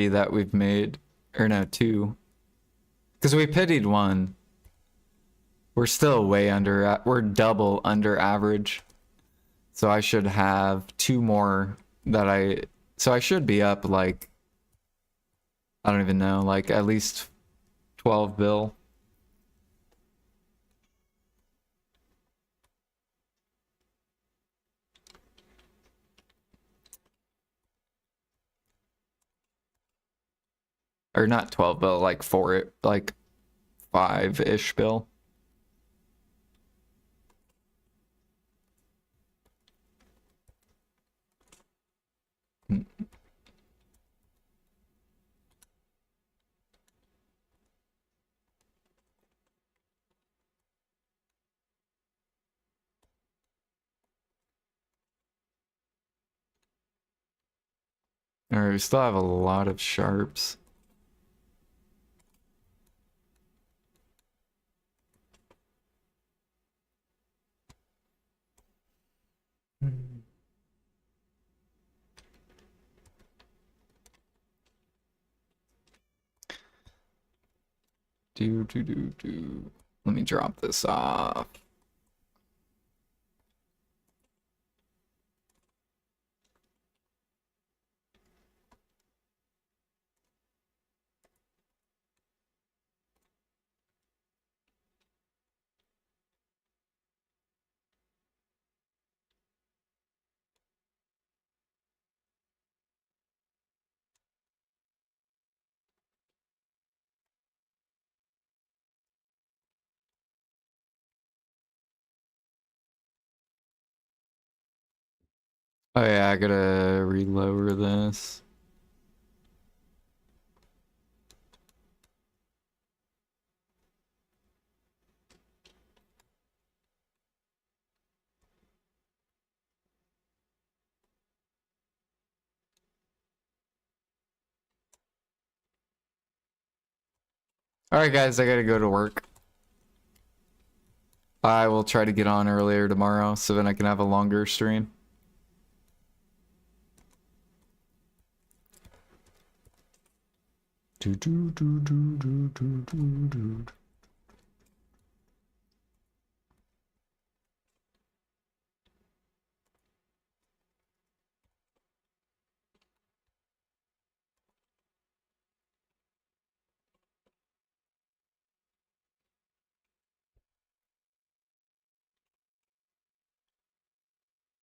that we've made. Or no, 2. Because we pitied 1. We're still way under, we're double under average. So I should have 2 more that so I should be up like, I don't even know, like at least 12 bill. Or not 12 bill, like 5-ish bill. Alright, we still have a lot of sharps. Let me drop this off. Oh yeah, I gotta relower this. Alright guys, I gotta go to work. I will try to get on earlier tomorrow so then I can have a longer stream.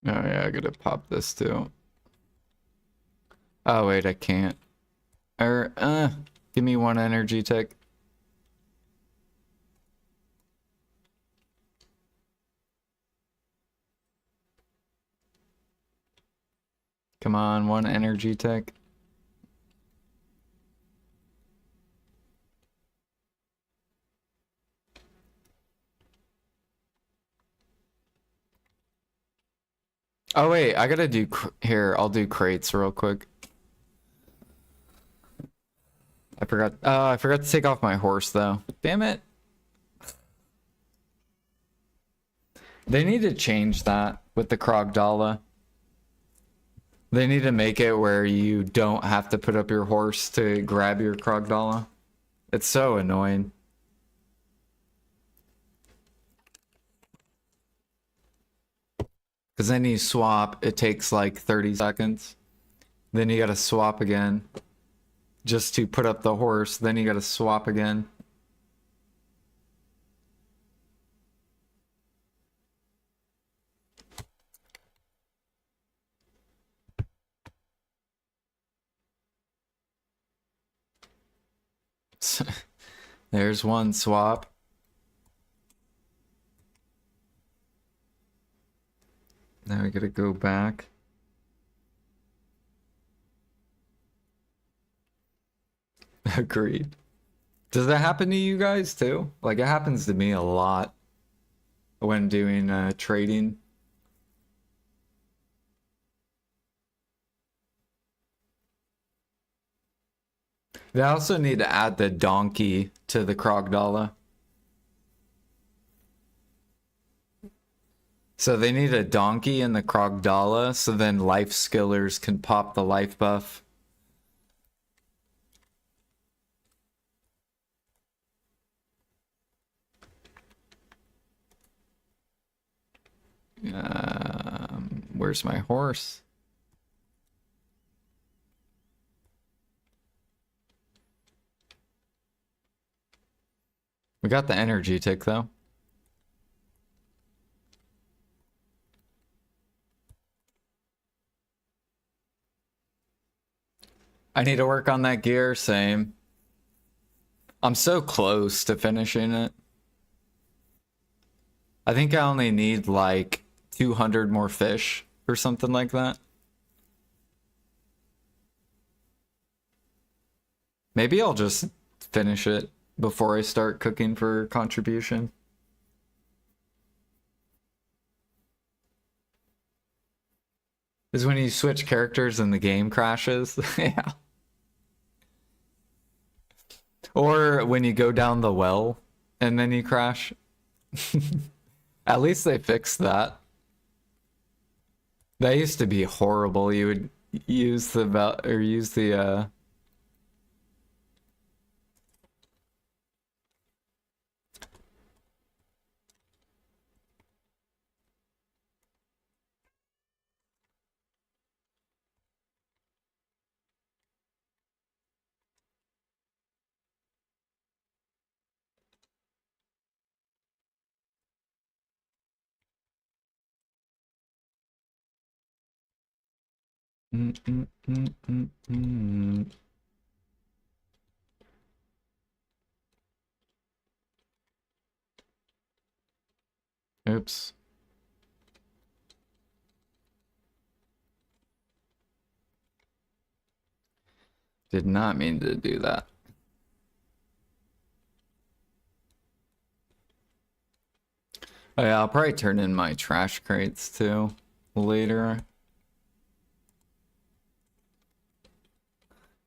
Oh yeah, I gotta pop this too. Oh wait, I can't. Give me 1 energy tick. Come on, 1 energy tick. Oh wait, I gotta do here. I'll do crates real quick. I forgot. I forgot to take off my horse though. Damn it. They need to change that with the Krogdala. They need to make it where you don't have to put up your horse to grab your Krogdala. It's so annoying. Because then you swap, it takes like 30 seconds. Then you gotta swap again. Just to put up the horse, then you gotta swap again. There's 1 swap. Now we gotta go back. Agreed. Does that happen to you guys too? Like it happens to me a lot when doing trading. They also need to add the donkey to the Krogdala. So they need a donkey in the Krogdala, so then life skillers can pop the life buff. Where's my horse? We got the energy tick though. I need to work on that gear, same. I'm so close to finishing it. I think I only need like 200 more fish or something like that. Maybe I'll just finish it before I start cooking for contribution. Is when you switch characters and the game crashes. Yeah. Or when you go down the well and then you crash. At least they fixed that. That used to be horrible. You would use the Oops. Did not mean to do that. Oh yeah, I'll probably turn in my trash crates too later.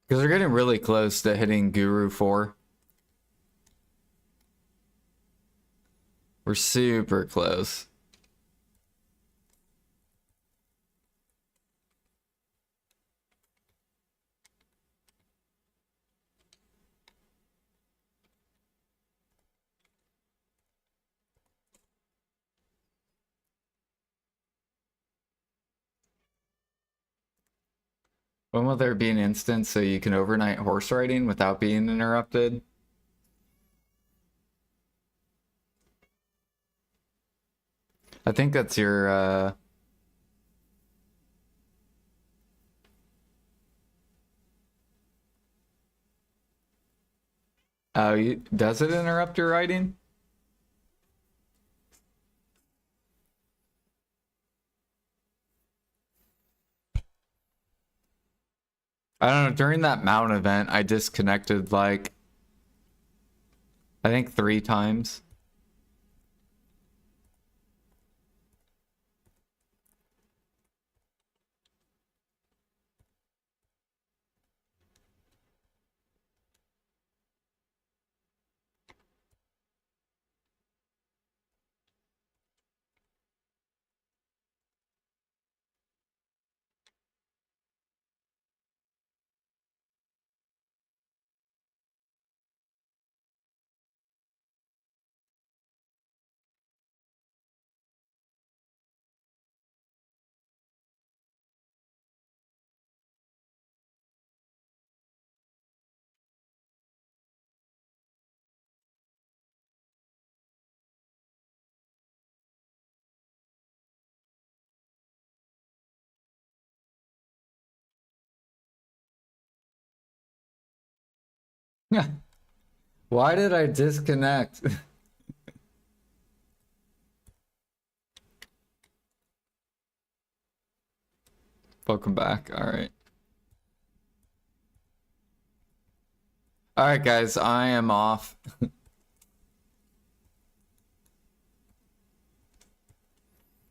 Because we're getting really close to hitting Guru 4. We're super close. When will there be an instance so you can overnight horse riding without being interrupted? I think that's your oh, does it interrupt your riding? I don't know, during that mount event, I disconnected like, I think 3 times. Why did I disconnect? Welcome back. All right. All right, guys, I am off.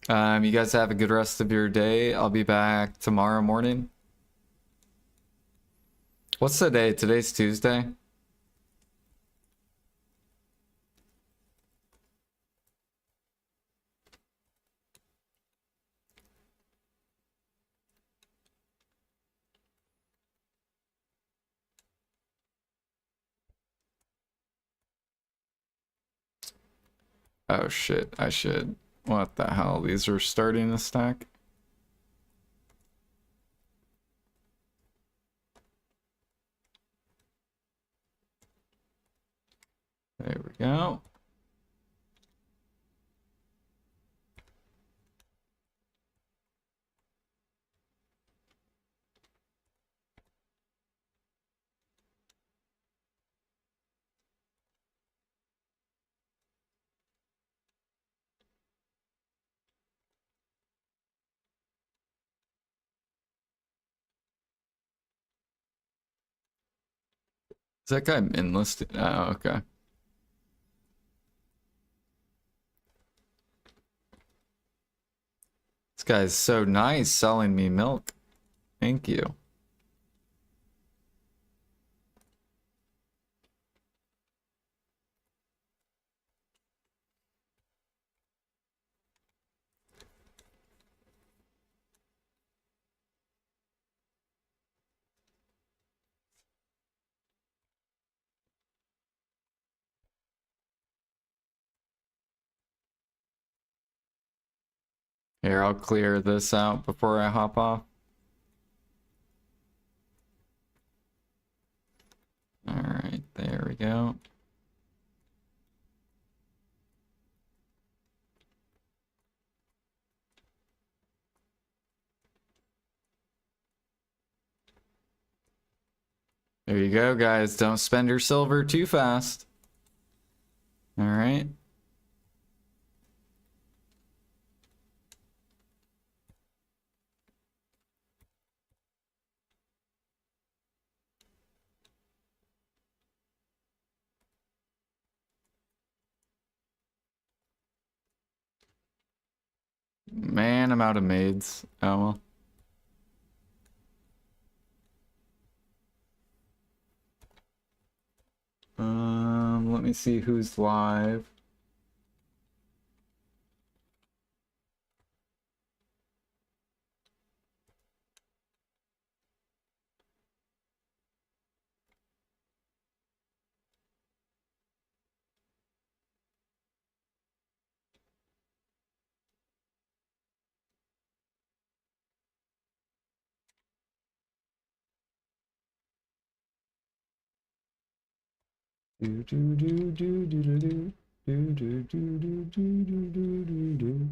You guys have a good rest of your day. I'll be back tomorrow morning. What's the day? Today's Tuesday. Oh shit, I should. What the hell? These are starting to stack. There we go. Is that guy enlisted? Oh, okay. This guy's so nice selling me milk. Thank you. Here, I'll clear this out before I hop off. Alright, there we go. There you go, guys. Don't spend your silver too fast. Alright. Man, I'm out of maids. Oh well. Let me see who's live. Do do do do do do do do do do do do do do do.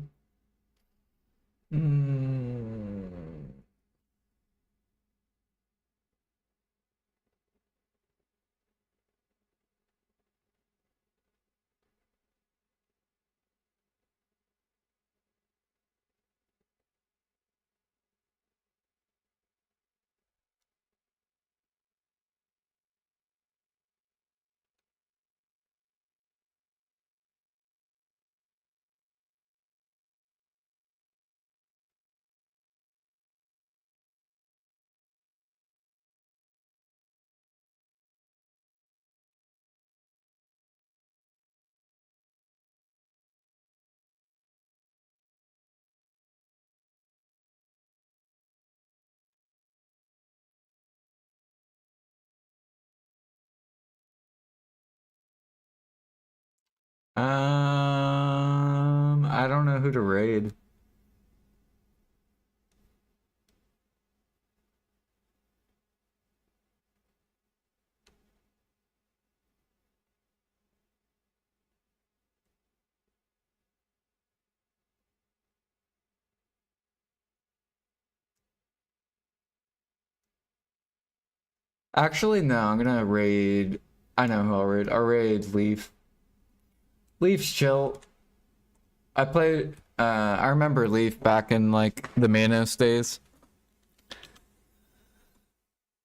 I don't know who to raid. Actually, no, I'm gonna raid. I know who I'll raid. I'll raid Leaf. Leaf's chill. I remember Leaf back in like the Manos days.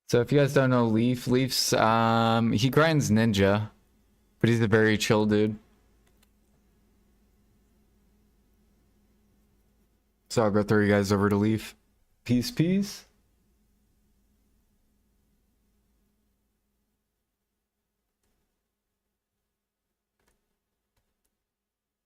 So if you guys don't know Leaf, Leaf's he grinds ninja, but he's a very chill dude. So I'll go throw you guys over to Leaf. Peace, peace.